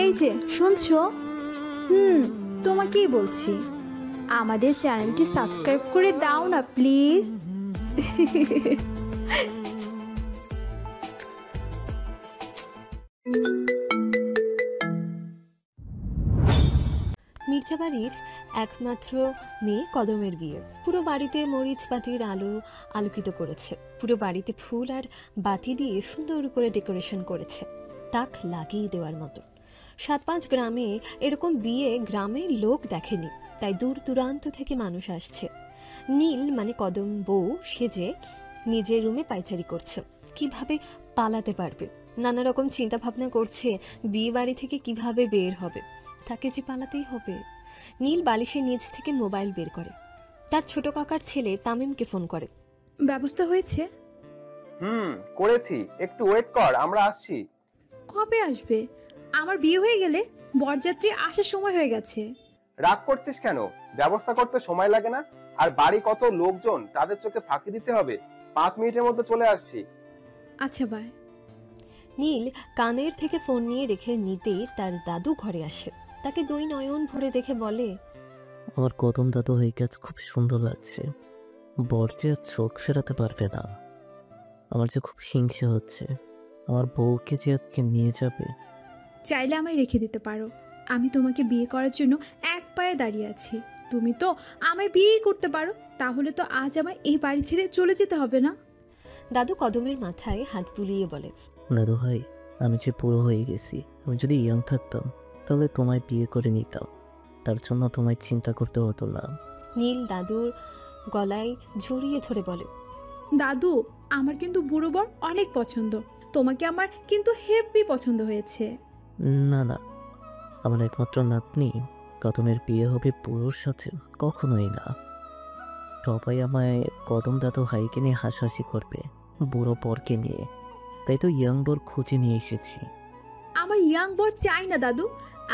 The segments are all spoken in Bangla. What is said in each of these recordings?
এই যে শুনছো? তোমাকেই বলছি, আমাদের চ্যানেলটি সাবস্ক্রাইব করে দাও না প্লিজ। মির্জাবাড়ির একমাত্র মেয়ে কদমের বিয়ে। পুরো বাড়িতে মরিচ বাতির আলো আলোকিত করেছে, পুরো বাড়িতে ফুল আর বাতি দিয়ে সুন্দর করে ডেকোরেশন করেছে, তাক লাগিয়ে দেওয়ার মতো। 7-5 গ্রামে এরকম বিয়ে গ্রামের লোক দেখেনি, তাই দূর দূরান্ত থেকে মানুষ আসছে। নীল মানে কদম বউ সেজে নিজের রুমে পায়চারি করছে, কিভাবে পালাতে পারবে। নানা রকম চিন্তা ভাবনা করছে, বিয়ে বাড়ি থেকে কিভাবে বের হবে, তাকে যে পালাতেই হবে। নীল বালিশের নিচ থেকে মোবাইল বের করে, তার ছোট কাকার ছেলে তামিমকে ফোন করে। ব্যবস্থা হয়েছে? করেছি, একটু ওয়েট কর, আমরা আসছি। কবে আসবে? আমার বিয়ে হয়ে গেলে বরযাত্রী আসার সময় হয়ে গেছে। রাগ করছিস কেন? ব্যবস্থা করতে সময় লাগে না? আর বাড়ি কত লোকজন, তাদের চোখে ফাঁকি দিতে হবে। 5 মিনিটের মধ্যে চলে আসছি। আচ্ছা বাই। নীল কানের থেকে ফোন নিয়ে রেখে নিতেই তার দাদু ঘরে আসে। তাকে 2 নয়ন ভরে দেখে বলে, আমার কদম দাদু হয়ে গেছে, খুব সুন্দর লাগছে। বর যে আর চোখ ফেরাতে পারবে না। আমার যে খুব হিংসা হচ্ছে, আমার বউকে যে আজকে নিয়ে যাবে। চাইলে আমায় রেখে দিতে পারো, আমি তোমাকে বিয়ে করার জন্য এক পায়ে দাঁড়িয়ে আছি। তুমি তো আমায় বিয়ে করতে পারো, তাহলে তো আজ আমায় এই বাড়ি ছেড়ে চলে যেতে হবে না। দাদু কদমের মাথায় হাত বুলিয়ে বলে, দাদু ভাই, আমি যে বুড়ো হয়ে গেছি। আমি যদি ইয়াং থাকতাম তাহলে তোমায় বিয়ে করে নিতাম, তার জন্য তোমায় চিন্তা করতে হতো না। নীল দাদুর গলায় জড়িয়ে ধরে বলে, দাদু, আমার কিন্তু বুড়ো বর অনেক পছন্দ, তোমাকে আমার কিন্তু হেব্বি পছন্দ হয়েছে। না না, আমার একমাত্র নাতনি কদমের বিয়ে হবে বুড়োর সাথে, কখনোই না। সবাই আমায় কদম দাদু ভাইকে নিয়ে হাসাহাসি করবে, বুড়ো বরকে নিয়ে। তাই তো ইয়াং বর খুঁজে নিয়ে এসেছি। আমার ইয়াং বর চাই না দাদু,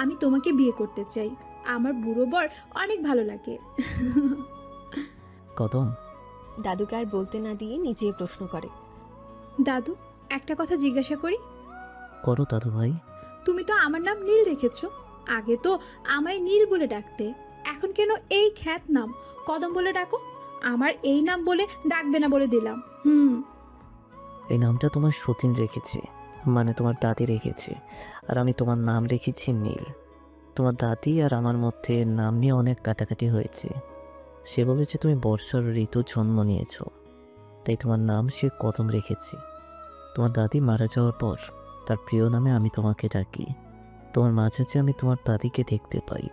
আমি তোমাকে বিয়ে করতে চাই। আমার বুড়ো বর অনেক ভালো লাগে। কদম। দাদুকে আর বলতে না দিয়ে নিজে প্রশ্ন করে, দাদু, একটা কথা জিজ্ঞাসা করি? করো দাদু ভাই। তুমি তো আমার নাম নীল রেখেছো, আগে তো আমায় নীল বলে ডাকতে, এখন কেন এই খ্যাত নাম কদম বলে ডাকো? আমার এই নাম বলে ডাকবে না বলে দিলাম। এই নামটা তোমার সতীন রেখেছে, মানে তোমার দাদি রেখেছে, আর আমি তোমার নাম রেখেছি নীল। তোমার দাদি আর আমার মধ্যে নাম নিয়ে অনেক কাটাকাটি হয়েছে। সে বলেছে তুমি বর্ষার ঋতু জন্ম নিয়েছ, তাই তোমার নাম সে কদম রেখেছে। তোমার দাদি মারা যাওয়ার পর তার প্রিয় নামে আমি তোমাকে ডাকি। তোমার মাঝে যে আমি তোমার দাদিকে দেখতে পাই।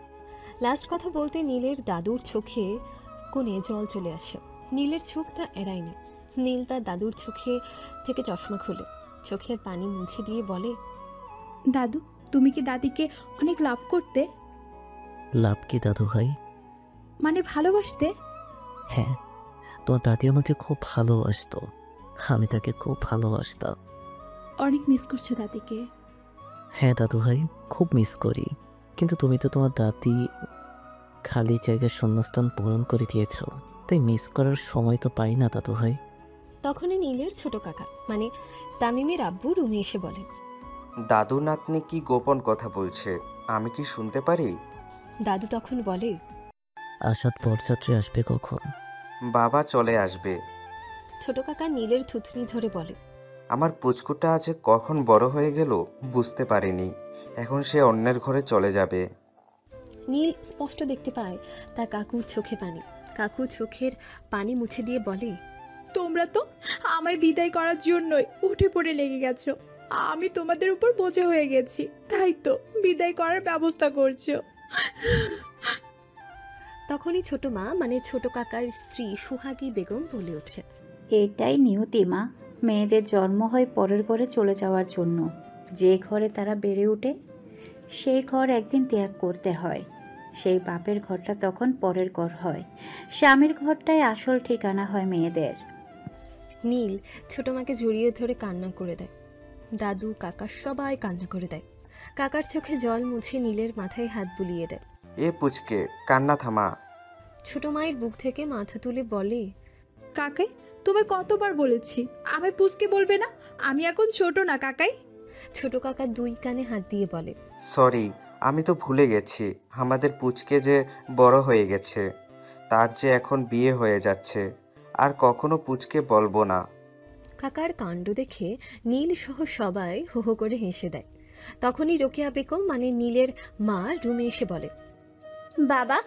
লাস্ট কথা বলতে নীলের দাদুর চোখে কোণে জল চলে আসে। নীলের চোখ তা এড়ায়নি। নীল তার দাদুর চোখে থেকে চশমা খুলে চোখের পানি মুছে দিয়ে বলে, দাদু, তুমি কি দাদিকে অনেক লাভ করতে? লাভ কি দাদু ভাই? মানে ভালোবাসতে? হ্যাঁ, তোমার দাদি আমাকে খুব ভালোবাসতো, আমি তাকে খুব ভালোবাসতাম। অনেক মিস করছো দাদিকে? হ্যাঁ দাদু ভাই, খুব মিস করি। কিন্তু তুমি তো তোমার দাদি খালি জায়গার শূন্যস্থান পূরণ করে দিয়েছ, তাই মিস করার সময় তো পাই না দাদু ভাই। তখনই নীলের ছোট কাকা মানে তামিমের আব্বু রুমে এসে বলে, দাদু নাতনি কি গোপন কথা বলছে, আমি কি শুনতে পারি? দাদু তখন বলে, আসাদ বরযাত্রী আসবে কখন? বাবা চলে আসবে। ছোট কাকা নীলের থুতনি ধরে বলে, আমার পুচকুটা আজ কখন বড় হয়ে গেল বুঝতে পারিনি, এখন সে অন্যের ঘরে চলে যাবে। নীল স্পষ্ট দেখতে পায় তার কাকুর চোখে পানি। কাকু চোখের পানি মুছে দিয়ে বলে, তোমরা তো আমায় বিদায় করার জন্যই উঠে পড়ে লেগে গেছো। আমি তোমাদের উপর বোঝা হয়ে গেছি, তাই তো বিদায় করার ব্যবস্থা করছো। তখনই ছোট মা মানে ছোট কাকার স্ত্রী সুহাগী বেগম বলে ওঠে, এটাই নিয়তি মা, মেয়েদের জন্ম হয় পরের ঘরে চলে যাওয়ার জন্য। যে ঘরে তারা বেড়ে ওঠে সেই ঘর একদিন ত্যাগ করতে হয়। সেই বাপের ঘরটা তখন পরের ঘর হয়, স্বামীর ঘরটাই আসল ঠিকানা হয় মেয়েদের। নীল ছোট মাকে জড়িয়ে ধরে কান্না করে দেয়। দাদু কাকা সবাই কান্না করে দেয়। কাকার চোখে জল মুছে নীলের মাথায় হাত বুলিয়ে দেয়। এ পুচকে, কান্না থামা। ছোট মায়ের বুক থেকে মাথা তুলে বলে, কাকাই, তোমায় কতবার বলেছি আমায় পুচকে বলবে না, আমি এখন ছোট না কাকাই। ছোট কাকা দুই কানে হাত দিয়ে বলে, সরি, আমি তো ভুলে গেছি আমাদের পুচকে যে বড় হয়ে গেছে, তার যে এখন বিয়ে হয়ে যাচ্ছে। আর কখনো পুচকে বলবো না। কাকার কাণ্ড দেখে নীল সহ সবাই হো হো করে হেসে দেয়। তখনই রোকেয়া বেগম মানে নীলের মা রুমে এসে বলে, বাবা,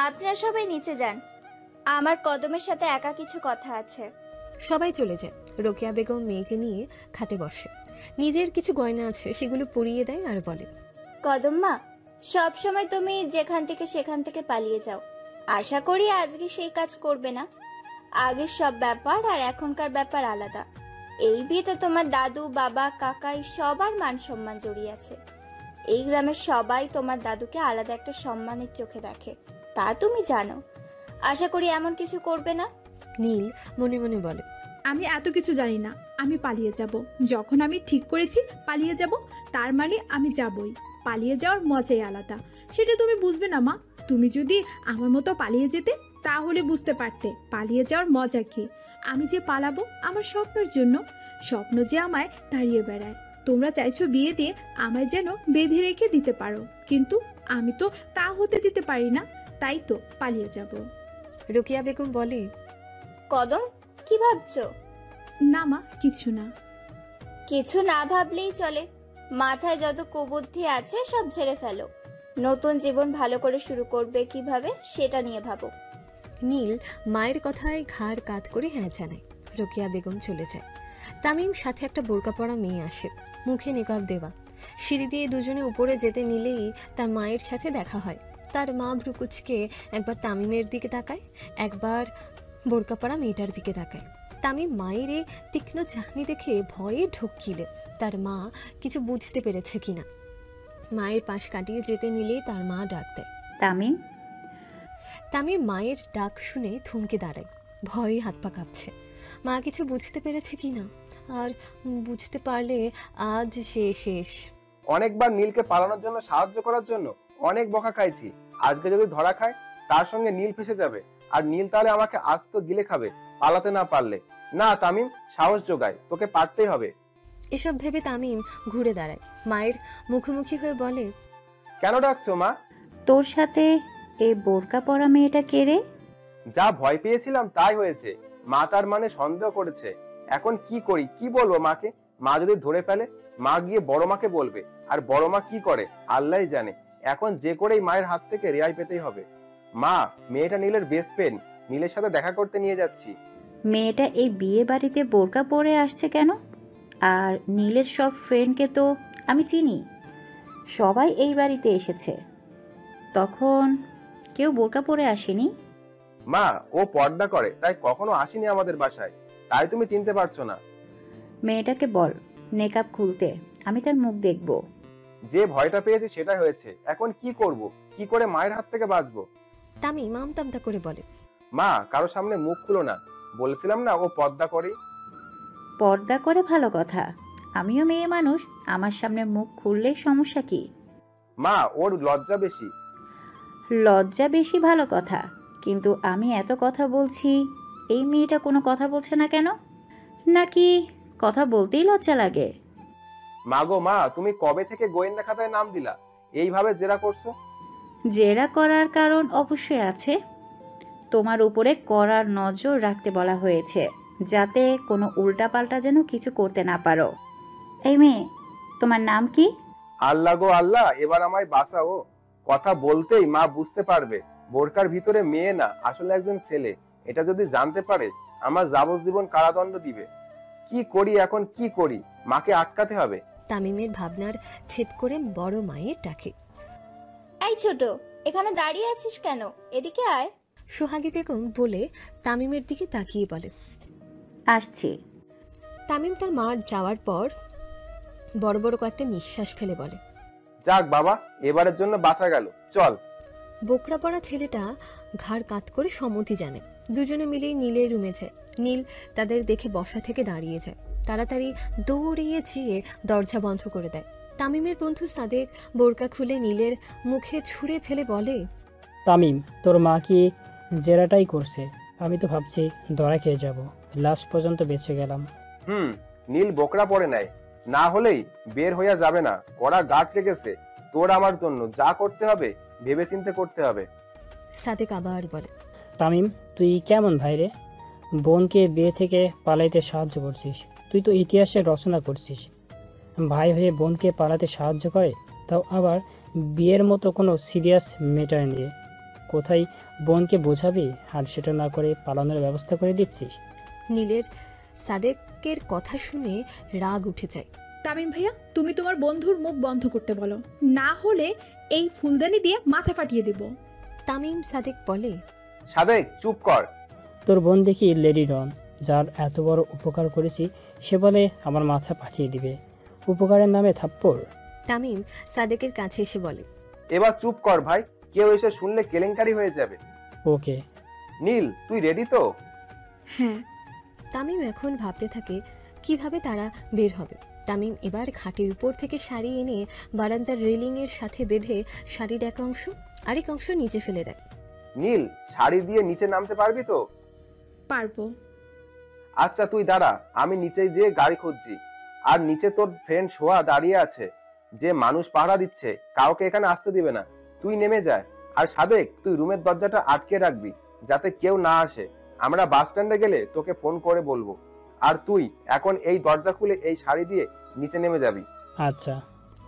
আপনারা সবাই নিচে যান, আমার কদমের সাথে একা কিছু কথা আছে। সবাই চলে যায়। রোকেয়া বেগম মেয়েকে নিয়ে খাটে বসে, নিজের কিছু গয়না আছে সেগুলো পরিয়ে দেয় আর বলে, কদম মা, সব সময় তুমি যেখান থেকে সেখান থেকে পালিয়ে যাও। আশা করি আজকে সেই কাজ করবে না। আগের সব ব্যাপার আর এখনকার ব্যাপার আলাদা। এই বিয়েতে তোমার দাদু, বাবা, কাকাই সবার মান সম্মান জড়িয়ে আছে। এই গ্রামের সবাই তোমার দাদুকে আলাদা একটা সম্মানের চোখে দেখে, তা তুমি জানো। আশা করি এমন কিছু করবে না। নীল মনে মনে বলে, আমি এত কিছু জানি না। আমি পালিয়ে যাব। যখন আমি ঠিক করেছি পালিয়ে যাব, তার মানে আমি যাবই। পালিয়ে যাওয়ার মজাই আলাদা। সেটা তুমি বুঝবে না মা। তুমি যদি আমার মতো পালিয়ে যেতে, তাহলে বুঝতে পারতে পালিয়ে যাওয়ার মজা কি। আমি যে পালাবো আমার স্বপ্নের জন্য, স্বপ্ন যে আমায় দাঁড়িয়ে বেড়ায়। তোমরা চাইছো বিয়ে দিয়ে আমায় যেন বেঁধে রেখে দিতে পারো, কিন্তু আমি তো তা হতে দিতে পারি না। তাই তো পালিয়ে যাব। রোকেয়া বেগম বলে, কদম, কি ভাবছো? না মা, কিছু না। কিছু না ভাবলেই চলে। মাথায় যত কুবুদ্ধি আছে সব ঝেড়ে ফেলো। নতুন জীবন ভালো করে শুরু করবে কিভাবে সেটা নিয়ে ভাবো। নীল মায়ের কথায় ঘাড় কাত করে হ্যাঁ জানায়। রোকেয়া বেগম চলে যায়। তামিম সাথে একটা বোরকা পরা মেয়ে আসে, মুখে নেকাব দেওয়া। সিঁড়ি দিয়ে দুজনে উপরে যেতে নিলেই তার মায়ের সাথে দেখা হয়। তার মা ভ্রুকুচকে একবার তামিমের দিকে তাকায়, একবার বোরকা পরা মেয়েটার দিকে তাকায়। তামিম মায়ের এই তীক্ষ্ণ চাহনি দেখে ভয়ে ঢোকিলে তার মা কিছু বুঝতে পেরেছে কিনা। মায়ের পাশ কাটিয়ে যেতে নিলেই তার মা ডাক দেয়, তামিম। তামিম মায়ের ডাক শুনে থমকে দাঁড়ায়, ভয়ে হাত পা কাঁপছে। মা কিছু বুঝতে পেরেছে কিনা, আর বুঝতে পারলে আজ সে শেষ। অনেকবার নীলকে পালানোর জন্য সাহায্য করার জন্য অনেক বকা খাইছি। আজকে যদি ধরা খায়, তার সঙ্গে নীল ফেসে যাবে, আর নীল তাহলে আমাকে আস্ত গিলে খাবে পালাতে না পারলে। না তামিম, সাহস জোগায়, তোকে পারতেই হবে। এসব ভেবে তামিম ঘুরে দাঁড়ায়, মায়ের মুখোমুখি হয়ে বলে, কেন ডাকছো মা? তোর সাথে এই বোরকা পরা মেয়েটা কে রে? যা ভয় পেয়েছিলাম তাই হয়েছে। মা তার মানে সন্দেহ করেছে। এখন কি করি, কি বলবো মাকে? মা যদি ধরে ফেলে, মা গিয়ে বড় মাকে বলবে, আর বড় মা কি করে আল্লাহই জানে। এখন যে করেই মায়ের হাত থেকে রেহাই পেতেই হবে। মা, মেয়েটা নীলের বেস্ট ফ্রেন্ড, নীলের সাথে দেখা করতে নিয়ে যাচ্ছি। মেয়েটা এই বিয়ে বাড়িতে বোরকা পরে আসছে কেন? আর নীলের সব ফ্রেন্ডকে তো আমি চিনি, সবাই এই বাড়িতে এসেছে। তখন কেউ বোরকা পরে আসেনি। মা, ও পর্দা করে, তাই কখনো আসেনি আমাদের বাসায়, তাই তুমি চিনতে পারছো না। মেয়েটাকে বল নেকাব খুলতে, আমি তার মুখ দেখব। যে ভয়টা পেয়েছি সেটাই হয়েছে। এখন কি করব, কি করে মায়ের হাত থেকে বাঁচবো? তামিম আমতামতা করে বলে, মা, কারো সামনে মুখ খুলো না। বলেছিলাম না ও পর্দা করে। পর্দা করে ভালো কথা, আমিও মেয়ে মানুষ, আমার সামনে মুখ খুললেই সমস্যা কি? মা, ওর লজ্জা বেশি। লজ্জা বেশি ভালো কথা, কিন্তু আমি এত কথা বলছি, এই মেয়েটা কোনো কথা বলছে না কেন? নাকি কথা বলতেই লজ্জা লাগে? মা গো মা, তুমি কবে থেকে গোয়েন্দা খাতায় নাম দিলা? এইভাবে জেরা করছো? জেরা করার কারণ অবশ্যই আছে। তোমার উপরে কড়া নজর রাখতে বলা হয়েছে, যাতে কোনো উল্টাপাল্টা যেন কিছু করতে না পারো। এই মেয়ে, তোমার নাম কি? আল্লাহ গো আল্লাহ, এবার আমায় বাঁচাও। কথা বলতেই মা বুঝতে পারবে বোরকার ভিতরে মেয়ে না, আসলে একজন ছেলে। এটা যদি জানতে পারে, আমার যাবজ্জীবন কারাদণ্ড দিবে। কি করি এখন, কি করি? মাকে আটকাতে হবে। তামিমের ভাবনার ছেদ করে বড় মায়ের ডাকে, এই ছোট, এখানে দাঁড়িয়ে আছিস কেন? এদিকে আয়। সোহাগী বেগম বলে তামিমের দিকে তাকিয়ে বলে, আসছি। তামিম তার মার যাওয়ার পর বড় বড় কয়েকটা নিঃশ্বাস ফেলে বলে, যাক বাবা, এবারের জন্য বাঁচা গেল, চল। বোকরা পড়া ছেলেটা ঘাড় কাত করে সম্মতি জানে। দুজনে মিলেই নীলের রুমে যায়। নীল তাদের দেখে বসা থেকে দাঁড়িয়ে যায়, তাড়াতাড়ি দৌড়িয়ে যেয়ে দরজা বন্ধ করে দেয়। তামিমের বন্ধু সাদেক বোরকা খুলে নীলের মুখে ছুঁড়ে ফেলে বলে, তামিম, তোর মা কি জেরাটাই করছে? আমি তো ভাবছি ধরা খেয়ে যাব, লাস্ট পর্যন্ত বেঁচে গেলাম। নীল বোকরা পরে নেয়, না হলেই বের হইয়া যাবে না, কড়া গার্ড রেখেছে তোর আমার জন্য, যা করতে হবে ভেবেচিন্তে করতে হবে। সাদেক আবার বলে, তামিম, তুই কেমন ভাই রে? বোনকে বিয়ে থেকে পালাইতে সাহায্য করছিস। তুই তো ইতিহাসে রচনা করছিস। ভাই হয়ে বোনকে পালাতে সাহায্য করে, তাও আবার বিয়ের মতো কোনো সিরিয়াস ম্যাটার নিয়ে। কোথায় বোনকে বোঝাবি আর সেটা না করে পালানোর ব্যবস্থা করে দিচ্ছিস। নীলের সাদেকের কথা শুনে রাগ উঠে যায়। তামিম ভাইয়া, তুমি তোমার বন্ধুর মুখ বন্ধ করতে বলো, না হলে এই ফুলদানি দিয়ে মাথা ফাটিয়ে দেব। তামিম সাদেক বলে, সাদেক চুপ কর। তোর বোন দেখি লেডি ডন, যার এত বড় উপকার করেছি সে বলে আমার মাথা পাঠিয়ে দিবে। উপকারের নামে থাপ্পড়। তামিম সাদেকের কাছে এসে বলে, এবার চুপ কর ভাই, কেউ এসে শুনলে কেলেঙ্কারি হয়ে যাবে। ওকে। নীল, তুই রেডি তো? হ্যাঁ। তামিম এখন ভাবতে থাকে কিভাবে তারা বের হবে। তামিম এবার খাটের উপর থেকে শাড়ি এনে বারান্দার রেলিংয়ের সাথে বেঁধে শাড়ির এক অংশ আরেক অংশ নিচে ফেলে দেয়। নীল, শাড়ি দিয়ে নিচে নামতে পারবি তো? পারবো। আচ্ছা তুই দাঁড়া, আমি নিচে যেয়ে গাড়ি খুঁজছি। আর নিচে তোর ফ্রেন্ড সোয়া দাঁড়িয়ে আছে, যে মানুষ পাহারা দিচ্ছে, কাউকে এখানে আসতে দিবে না। তুই নেমে যায়। আর সাদেক, তুই রুমের দরজাটা আটকে রাখবি যাতে কেউ না আসে। আমরা বাস স্ট্যান্ডে গেলে তোকে ফোন করে বলবো। আর তুই এখন এই দরজা খুলে এই শাড়ি দিয়ে নিচে নেমে যাবি। আচ্ছা।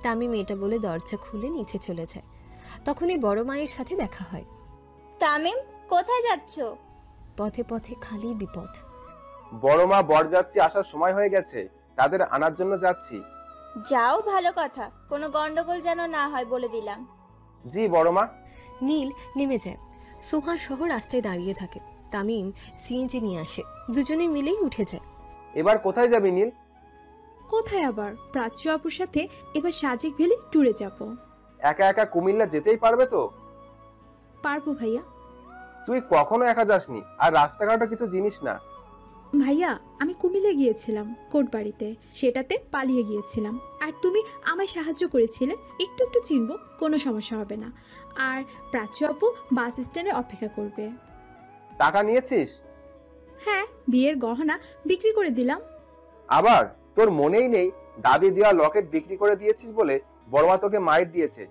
তামিম এটা বলে দরজা খুলে নিচে চলে যায়। তখনই বড় মায়ের সাথে দেখা হয়। তামিম, কোথায় যাচ্ছ? পথে পথে খালি বিপদ। বড় মা বরযাত্রী আসার সময় হয়ে গেছে, তাদের আনার জন্য যাচ্ছি। যাও, ভালো কথা, কোনো গন্ডগোল যেন না হয় বলে দিলাম। জি বড় মা। নীল নেমে যায়। সোহা সহ রাস্তায় দাঁড়িয়ে থাকে। তামিম সিএনজি নিয়ে আসে, দুজনে মিলেই উঠে যায়। এবার কোথায় যাবি নীল? কোথায় আবার, প্রাচ্য আপুর সাথে এবার সাজেক ভ্যালি ট্যুরে যাব। একা একা কুমিল্লা যেতেই পারবে তো? পারবো ভাইয়া। তুই কখনো একা যাসনি, আর রাস্তাঘাটও কিছু জিনিস না। ভাইয়া, আমি কুমিল্লা গিয়েছিলাম কোটবাড়িতে, সেটাতে পালিয়ে গিয়েছিলাম। আর তুমি আমায় সাহায্য করেছিলে, একটু একটু চিনবো, কোনো সমস্যা হবে না। আর প্রাচ্য আপু বাস স্ট্যান্ডে অপেক্ষা করবে। টাকা নিয়েছিস? হ্যাঁ, বিয়ের গহনা বিক্রি করে দিলাম। আবার তোর মনেই নেই দাদি দেওয়া লকেট বিক্রি করে দিয়েছিস বলে বড়মা তোকে মাইর দিয়েছে।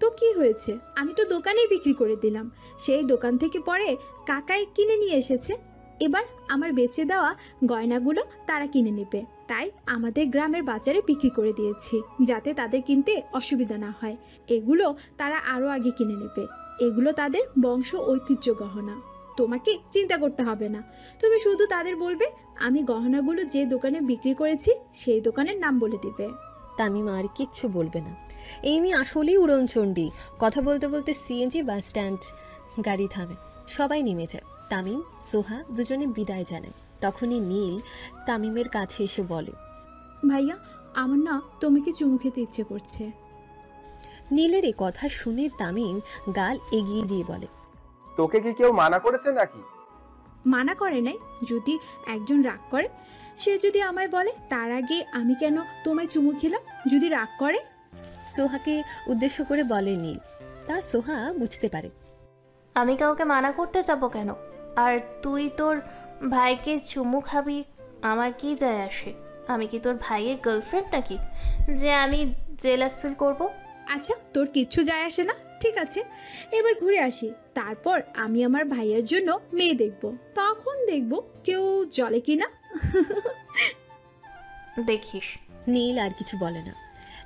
তো কি হয়েছে, আমি তো দোকানেই বিক্রি করে দিলাম। সেই দোকান থেকে পরে কাকাই কিনে নিয়ে এসেছে। এবার আমার বেচে দেওয়া গয়নাগুলো তারা কিনে নেবে, তাই আমাদের গ্রামের বাজারে বিক্রি করে দিয়েছি, যাতে তাদের কিনতে অসুবিধা না হয়। এগুলো তারা আরও আগে কিনে নেবে। এগুলো তাদের বংশ ঐতিহ্য গহনা, তোমাকে চিন্তা করতে হবে না। তুমি শুধু তাদের বলবে আমি গহনাগুলো যে দোকানে বিক্রি করেছি সেই দোকানের নাম বলে দিবে। তামিম আর কিচ্ছু বলবে না। এই মেয়ে আসলেই উড়নচণ্ডী। কথা বলতে বলতে সিএনজি বাস স্ট্যান্ড গাড়ি থামে, সবাই নেমে যায়। তামিম সোহা দুজনে বিদায় জানায়। তখনই নীল তামিমের কাছে এসে বলে, ভাইয়া, আমার না তোমাকে চুমু খেতে ইচ্ছে করছে। নীলের এই কথা শুনে তামিম গাল এগিয়ে দিয়ে বলে, তোকে কি কেউ মানা করেছে নাকি? মানা করে নাই, যদি একজন রাগ করে, সে যদি আমায় বলে তার আগে আমি কেন তোমায় চুমু খেলাম, যদি রাগ করে। সোহাকে উদ্দেশ্য করে বলে নীল। তা সোহা বুঝতে পারে। আমি কাউকে মানা করতে যাবো কেন? আর তুই তোর ভাইকে চুমু খাবি, আমার কি যায় আসে? আমি কি তোর ভাইয়ের গার্লফ্রেন্ড নাকি যে আমি জেলাস ফিল করব? আচ্ছা, তোর কিচ্ছু যায় আসে না, ঠিক আছে। এবার ঘুরে আসি, তারপর আমি আমার ভাইয়ের জন্য মেয়ে দেখব, তখন দেখব কেউ জলে কিনা। দেখিস। নীল আর কিছু বলে না।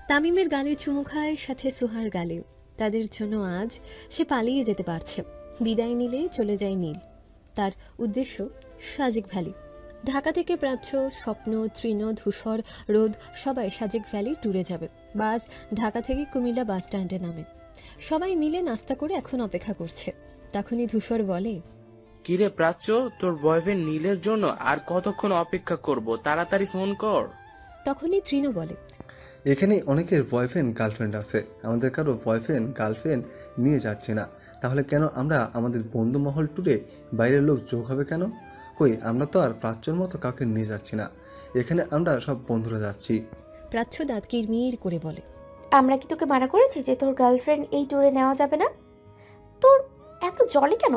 তামিমের গালে চুমু খায়, সাথে সোহার গালেও। তাদের জন্য আজ সে পালিয়ে যেতে পারছে। বিদায় নিলে চলে যায় নীল। তার উদ্দেশ্য সাজেক ভ্যালি। ঢাকা থেকে প্রাচ্য, স্বপ্ন, তৃণ, ধূসর, রোদ সবাই সাজেক ভ্যালি ট্যুরে যাবে। বাস ঢাকা থেকে কুমিল্লা বাস স্ট্যান্ডে নামে। সবাই মিলে নাস্তা করে এখন অপেক্ষা করছে। তখনই ধূসর বলে, কিরে প্রাচ্য, তোর বয়ফ্রেন্ড নীলের জন্য আর কতক্ষণ অপেক্ষা করব? তাড়াতাড়ি ফোন কর। তখনই তৃণ বলে, এখানে অনেকের বয়ফ্রেন্ড গার্লফ্রেন্ড আছে, আমাদের কারো বয়ফ্রেন্ড গার্লফ্রেন্ড নিয়ে যাচ্ছে না। তাহলে কেন আমরা আমাদের বন্ধু মহল ট্যুরে বাইরের লোক যোগ হবে কেন? কই, আমরা তো আর প্রাচ্যর মতো কাউকে নিয়ে যাচ্ছি না, এখানে আমরা সব বন্ধুরা যাচ্ছি। প্রাচ্য দাঁত কিরমির করে বলে, আমরা কি তোকে মানা করেছি যে তোর গার্লফ্রেন্ড এই ট্যুরে নেওয়া যাবে না? তোর এত জলে কেন?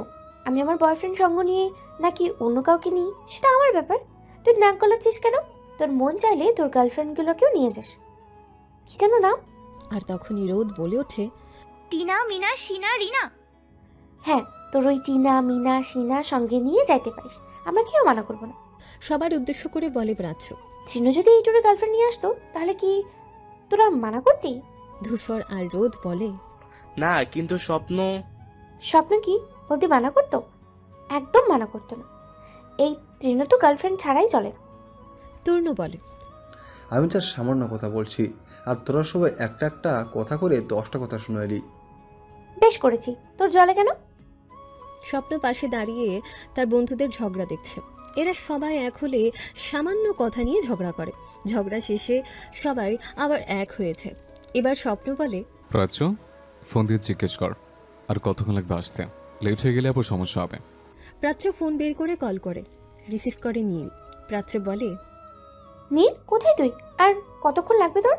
আমি আমার বয়ফ্রেন্ড সঙ্গ নিয়ে নাকি অন্য কাউকে নিই সেটা আমার ব্যাপার, তুই নাক গলাচ্ছিস কেন? তোর মন চাইলে তোর গার্লফ্রেন্ডগুলোকেও নিয়ে যাস। কি যেন নাম? আর তখনই রোদ বলে ওঠে, টিনা, মিনা, শিনা, রিনা। হ্যাঁ, তোর ওই টিনা, মিনা, শিনা সঙ্গে নিয়ে যাইতে পারিস, আমরা কেউ মানা করবো না। সবার উদ্দেশ্য করে বলে প্রাচ্য। তৃণু যদি এই টুরে গার্লফ্রেন্ড নিয়ে আসতো তাহলে কি তোরা মানা করতি? ধূসর আর রোদ বলে, না, কিন্তু স্বপ্ন কি বলতে মানা করতো? একদম মানা করতো না। এই তৃণু তো গার্লফ্রেন্ড ছাড়াই চলে না। তূর্ণ বলে, আমি যা সামান্য কথা বলছি আর তোরা সবাই একটা একটা কথা করে 10টা কথা শুনাইলি। বেশ করেছি, তোর জলে কেন? স্বপ্ন পাশে দাঁড়িয়ে তার বন্ধুদের ঝগড়া দেখছে। এরা সবাই এক হলে সামান্য কথা নিয়ে ঝগড়া করে। ঝগড়া শেষে সবাই আবার এক হয়েছে। এবার স্বপ্ন বলে, প্রাচ্য, ফোন দিয়ে জিজ্ঞেস কর আর কতক্ষণ লাগবে আসতে, লেট হয়ে গেলে আবার সমস্যা হবে। প্রাচ্য ফোন বের করে কল করে। রিসিভ করে নীল। প্রাচ্য বলে, নীল কোথায় তুই, আর কতক্ষণ লাগবে তোর?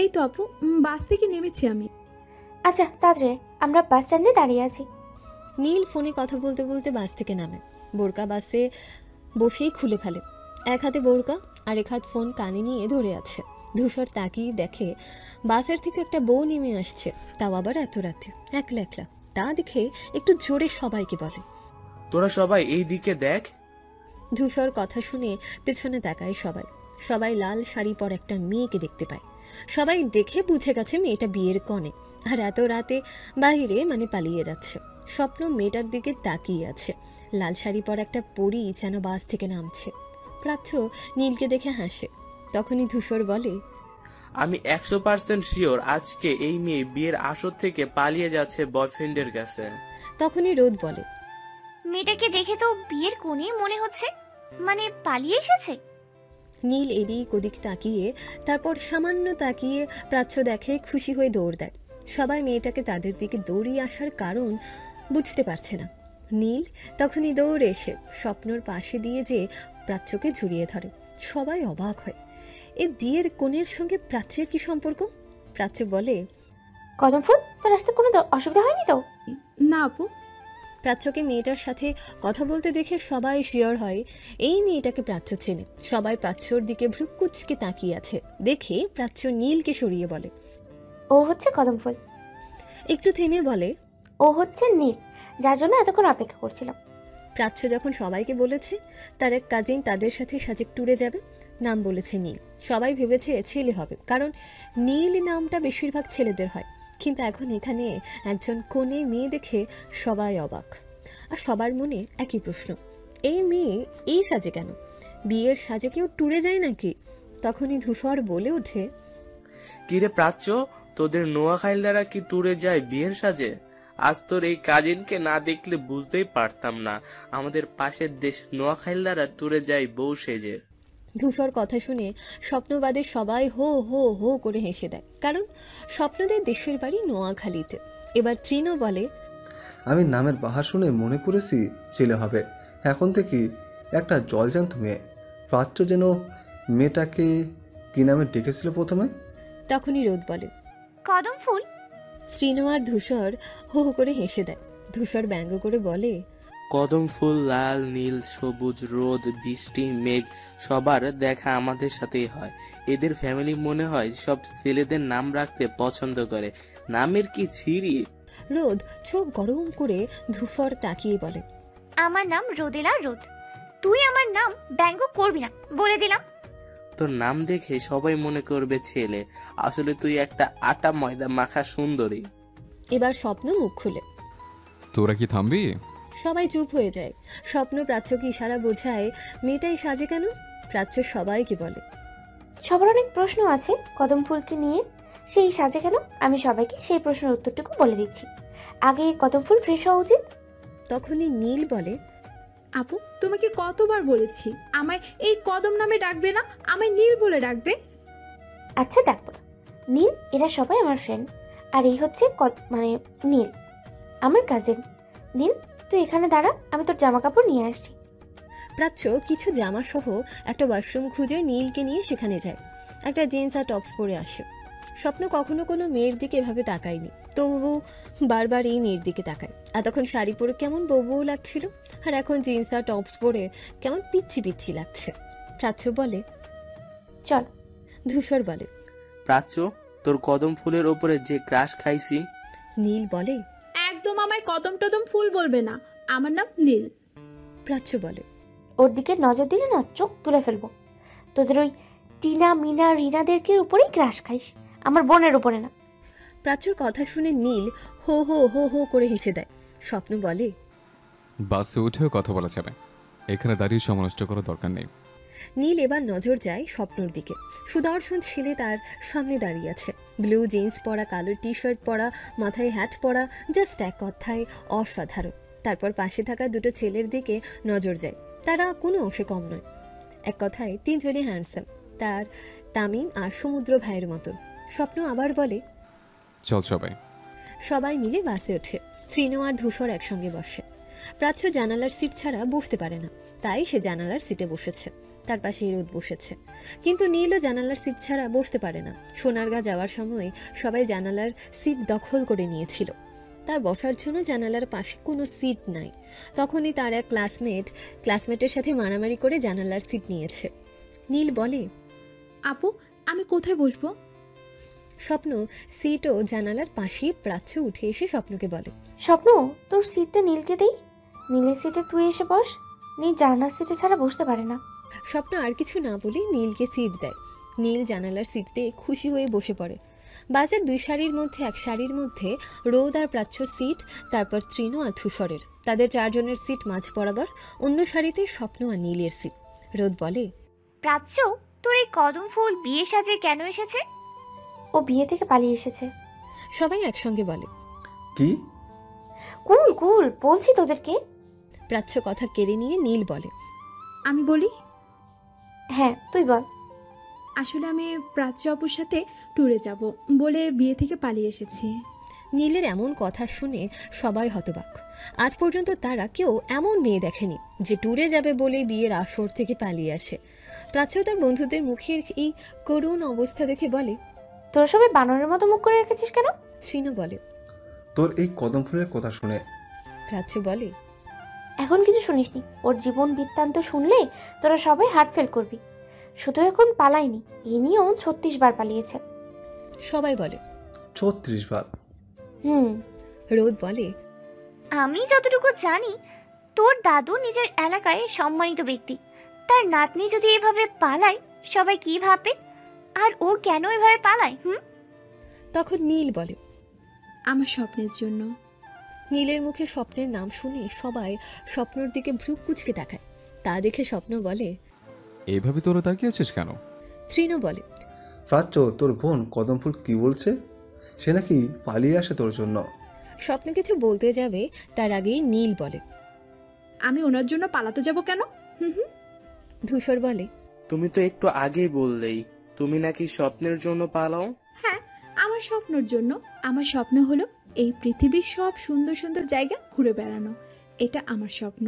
এই তো আপু, বাস থেকে নেমেছি আমি। আচ্ছা তাড়াতাড়ি, আমরা বাস স্ট্যান্ডে দাঁড়িয়ে আছি। নীল ফোনে কথা বলতে বলতে বাস থেকে নামে। বোরকা বাসে বসেই খুলে ফেলে। এক হাতে বোরকা আর এক হাত ফোন কানে নিয়ে ধরে আছে। ধূসর তাকিয়ে দেখে বাসের থেকে একটা বউ নেমে আসছে, তাও আবার এত রাতে একলা একলা। তা দেখে একটু জোরে সবাইকে বলে, তোরা সবাই এই দিকে দেখ। ধূসর কথা শুনে পেছনে তাকায় সবাই। সবাই লাল শাড়ি পর একটা মেয়েকে দেখতে পায়। সবাই দেখে বুঝে গেছে মেয়েটা বিয়ের কনে, আর এত রাতে বাইরে মানে পালিয়ে যাচ্ছে। স্বপ্ন মেয়েটার দিকে তাকিয়ে আছে। লাল শাড়ি পর একটা পরী যেন বাস থেকে নামছে। প্রাচ্য নীলকে দেখে হাসে। তখনই ধূসর বলে, আমি 100% শিওর আজকে এই মেয়ে বিয়ের আসর থেকে পালিয়ে যাচ্ছে বয়ফ্রেন্ডের কাছে। তখনই রোদ বলে, মেয়েটাকে দেখে তো বিয়ের কোণে মনে হচ্ছে, মানে পালিয়ে এসেছে। নীল এদিক ওদিক তাকিয়ে তারপর সামান্য তাকিয়ে প্রাচ্য দেখে খুশি হয়ে দৌড় দেয়। সবাই মেয়েটাকে তাদের দিকে দৌড়িয়ে আসার কারণ বুঝতে পারছে না। নীল তখনই দৌড়ে এসে স্বপ্নর পাশে দিয়ে যে প্রাচ্যকে ঝুড়িয়ে ধরে। সবাই অবাক হয়, এই বিয়ের কোণের সঙ্গে প্রাচ্যের কি সম্পর্ক? প্রাচ্য বলে, কদম ফুল, তোর আসতে কোনো অসুবিধা হয়নি তো? না আপু। প্রাচ্যকে মেয়েটার সাথে কথা বলতে দেখে সবাই শিওর হয় এই মেয়েটাকে প্রাচ্য চেনে। সবাই প্রাচ্যর দিকে ভ্রুকুচকে তাকিয়ে আছে দেখে প্রাচ্য নীলকে সরিয়ে বলে, ও হচ্ছে কদম ফুল। একটু থেমে বলে, ও হচ্ছে নীল, যার জন্য এতক্ষণ অপেক্ষা করছিলাম। প্রাচ্য যখন সবাইকে বলেছে তার এক কাজিন তাদের সাথে সাজেক ট্যুরে যাবে, নাম বলেছে নীল। সবাই ভেবেছে ছেলে হবে, কারণ নীল নামটা বেশিরভাগ ছেলেদের হয়। কিন্তু এখন এখানে একজন কোণে মেয়ে দেখে সবাই অবাক। আর সবার মনে একই প্রশ্ন, এই মেয়ে এই সাজে কেন? বিয়ের সাজে কেউ ট্যুরে যায় নাকি? তখনই ধূসর বলে ওঠে, কিরে প্রাচ্য, তোদের নোয়াখাইলদারা কি ট্যুরে যায় বিয়ের সাজে? আজ তোর এই কাজিনকে না দেখলে বুঝতেই পারতাম না আমাদের পাশের দেশ নোয়াখাইলদারা ট্যুরে যায় বউ সেজে। ধূসর কথা শুনে স্বপ্নবাদের সবাই হো হো হো করে হেসে দেয়, কারণ স্বপ্নদের দেশের বাড়ি নোয়াখালীতে। এবার তৃণ বলে, আমি নামের বাহার শুনে মনে করেছি ছেলে হবে, এখন থেকে একটা জলজান্ত মেয়ে। প্রাচ্য যেন মেয়েটাকে কি নামে ডেকেছিল প্রথমে? তখনই রোদ বলে, কদম ফুল। তৃণ আর ধূসর হো হো করে হেসে দেয়। ধূসর ব্যঙ্গ করে বলে, কদম ফুল, লাল, নীল, সবুজ, রোদ, বৃষ্টি, মেঘ সবার দেখা আমাদের সাথেই হয়। এদের ফ্যামিলি মনে হয় সব ছেলেদের নাম রাখতে পছন্দ করে। নামের কি ছিরি। রোদ চোখ গরম করে ধূসর তাকিয়ে বলে, আমার নাম রোদেলা রোদ। তুই আমার নাম ব্যঙ্গ করবি না, বলে দিলাম। তোর নাম দেখে সবাই মনে করবে ছেলে, আসলে তুই একটা আটা ময়দা মাখা সুন্দরী। এবার স্বপ্ন মুখ খুলে, তোরা কি থামবি? সবাই চুপ হয়ে যায়। স্বপ্ন প্রাচ্যকে ইশারা বোঝায় মেয়েটাই সাজে কেন। প্রাচ্য সবাইকে বলে, সবার অনেক প্রশ্ন আছে কদম ফুলকে নিয়ে, সেই সাজে কেন? আমি সবাইকে সেই প্রশ্নের উত্তরটুকু বলে দিচ্ছি। আগে কদম ফুল ফ্রেশ হওয়া উচিত। তখনই নীল বলে, আপু তোমাকে কতবার বলেছি আমায় এই কদম নামে ডাকবে না, আমায় নীল বলে ডাকবে। আচ্ছা ডাকবো না। নীল, এরা সবাই আমার ফ্রেন্ড, আর এই হচ্ছে মানে নীল আমার কাজিন। নীল তুই এখানে দাঁড়া, আমি তোর জামা কাপড় নিয়ে আসছি। প্রাচ্য কিছু জামা সহ একটা ওয়াশরুম খুঁজে নীলকে নিয়ে সেখানে যায়। একটা জিন্স আর টপস পরে আসে। স্বপ্ন কখনো কোনো মেয়ের দিকে এভাবে তাকায়নি, তবু বারবার এই মেয়ের দিকে তাকায়। এতক্ষণ শাড়ি পরে কেমন বউ বউ লাগছিল, আর এখন জিন্স আর টপস পরে কেমন পিচ্ছি পিচ্ছি লাগছে। প্রাচ্য বলে, চল। ধূসর বলে, প্রাচ্য, তোর কদম ফুলের ওপরে যে ক্রাশ খাইছি। নীল বলে, একদম আমায় কদম টদম ফুল বলবে না, আমার নাম নীল। প্রাচ্য বলে, ওর দিকে নজর দিলে না চোখ তুলে ফেলবো। তোদের ওই টিনা মিনা রিনাদেরকে উপরেই ক্রাশ খাইস, আমার বোনের উপরে না। প্রাচ্যর কথা শুনে নীল হো হো হো হো করে হেসে দেয়। স্বপ্ন বলে, বাসে উঠেও কথা বলা যাবে, এখানে দাঁড়িয়ে সময় নষ্ট করার দরকার নেই। নীল এবার নজর যায় স্বপ্নর দিকে। সুদর্শন ছেলে তার সামনে দাঁড়িয়ে আছে, ব্লু জিন্স পরা, কালো টি শার্ট পরা, মাথায় হ্যাট পরা, জাস্ট এক কথায় অসাধারণ। তারপর পাশে থাকা দুটো ছেলের দিকে নজর যায়, তারা কোনো অংশে কম নয়। এক কথায় তিনজনই হ্যান্ডসাম, তার তামিম আর সমুদ্র ভাইয়ের মতন। স্বপ্ন আবার বলে, চল সবাই। সবাই মিলে বাসে ওঠে। তৃণ আর ধূসর একসঙ্গে বসে। প্রাচ্য জানালার সিট ছাড়া বসতে পারে না, তাই সে জানালার সিটে বসেছে। তার পাশে রোদ বসেছে, কিন্তু নীলও জানালার সিট ছাড়া বসতে পারে না। সোনারগাঁ যাওয়ার সময় সবাই জানালার সিট দখল করে নিয়েছিল, তার বসার জন্য জানালার পাশে কোনো সিট নাই। তখনই তার এক ক্লাসমেটের সাথে মারামারি করে জানালার সিট নিয়েছে। নীল বলে, আপু আমি কোথায় বসবো? স্বপ্ন সিট ও জানালার পাশে। প্রাচ্য উঠে এসে স্বপ্নকে বলে, স্বপ্ন, তোর সিটটা নীলকে দেই। নীলের সিটে তুই এসে বস, নীল জানালার সিটে ছাড়া বসতে পারে না। স্বপ্ন আর কিছু না বলে নীলকে সিট দেয়। নীল জানালার সিট পেয়ে খুশি হয়ে বসে পড়ে। বাসের দুই সারির মধ্যে এক সারির মধ্যে রোদ আর প্রাচ্য সিট, তারপর তৃণ আর ধূসরের, তাদের চারজনের সিট মাঝ বরাবর। অন্য সারিতে স্বপ্ন আর নীলের সিট। রোদ বলে, প্রাচ্য, তোর এই কদম ফুল বিয়ে সাজে কেন এসেছে? ও বিয়ে থেকে পালিয়ে এসেছে। সবাই একসঙ্গে বলে, কি? কুল কুল বলছি তোদেরকে। প্রাচ্য কথা কেড়ে নিয়ে নীল বলে, আমি বলি, হ্যাঁ তুই বল। আসলে আমি প্রাচ্য অপুর সাথে ট্যুরে যাব বলে বিয়ে থেকে পালিয়ে এসেছি। নীলের এমন কথা শুনে সবাই হতবাক। আজ পর্যন্ত তারা কেউ এমন মেয়ে দেখেনি যে ট্যুরে যাবে বলে বিয়ের আসর থেকে পালিয়ে আসে। প্রাচ্য তার বন্ধুদের মুখের এই করুণ অবস্থা দেখে বলে, তোরা সবাই বানরের মতো মুখ করে রেখেছিস কেন? তৃণ বলে, তোর এই কদম ফুলের কথা শুনে। প্রাচ্য বলে, এখন কিছু শুনিসনি, ওর জীবন বৃত্তান্ত শুনলে তোরা সবাই হার্ট ফেল করবি। শুধু এখন পালায়নি, এই নিয়েও 36 বার পালিয়েছে। সবাই বলে, 36 বার? রোদ বলে, আমি যতটুকু জানি তোর দাদু নিজের এলাকায় সম্মানিত ব্যক্তি, তার নাতনি যদি এভাবে পালায় সবাই কি ভাববে? আর ও কেন এভাবে পালায়? তখন নীল বলে, আমার স্বপ্নের জন্য। নীলের মুখে স্বপ্নের নাম শুনে সবাই স্বপ্নর দিকে ভ্রু কুঁচকে তাকায়। তা দেখে স্বপ্ন বলে, এইভাবে তোরা তাকিয়েছিস কেন? তৃণ বলে, প্রাচ্য, তোর বোন কদম ফুল কি বলছে? সে নাকি পালিয়ে আসে তোর জন্য। স্বপ্ন কিছু বলতে যাবে তার আগেই নীল বলে, আমি ওনার জন্য পালাতে যাব কেন? ধূসর বলে, তুমি তো একটু আগেই বললেই তুমি নাকি স্বপ্নের জন্য পালাও। হ্যাঁ, আমার স্বপ্নের জন্য। আমার স্বপ্ন হলো এই পৃথিবীর সব সুন্দর সুন্দর জায়গা ঘুরে বেড়ানো, এটা আমার স্বপ্ন।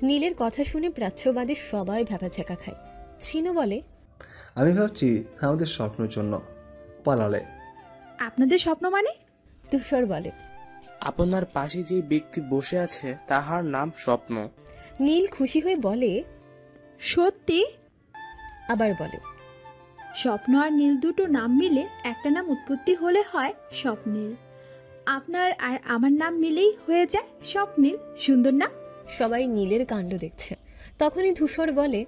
নীলের কথা শুনে প্রাচ্যবাদী সবাই ভ্যাবাচ্যাকা খায়। তৃণ বলে, আমি ভাবছি আমাদের স্বপ্নের জন্য পালালে। আপনাদের স্বপ্ন মানে? ধূসর বলে, আপনার পাশে যে ব্যক্তি বসে আছে তাহার নাম স্বপ্ন। নীল খুশি হয়ে বলে, সত্যি? আবার বলে, স্বপ্ন আর নীল দুটো নাম মিলে একটা নাম উৎপত্তি হলে হয় স্বপ্নীল। আপনার আর আমার নাম মিলেই হয়ে যায় স্বপ্নীল। সুন্দর না? সবাই নীলের কাণ্ড দেখছে। তখনই ধূসর বলে,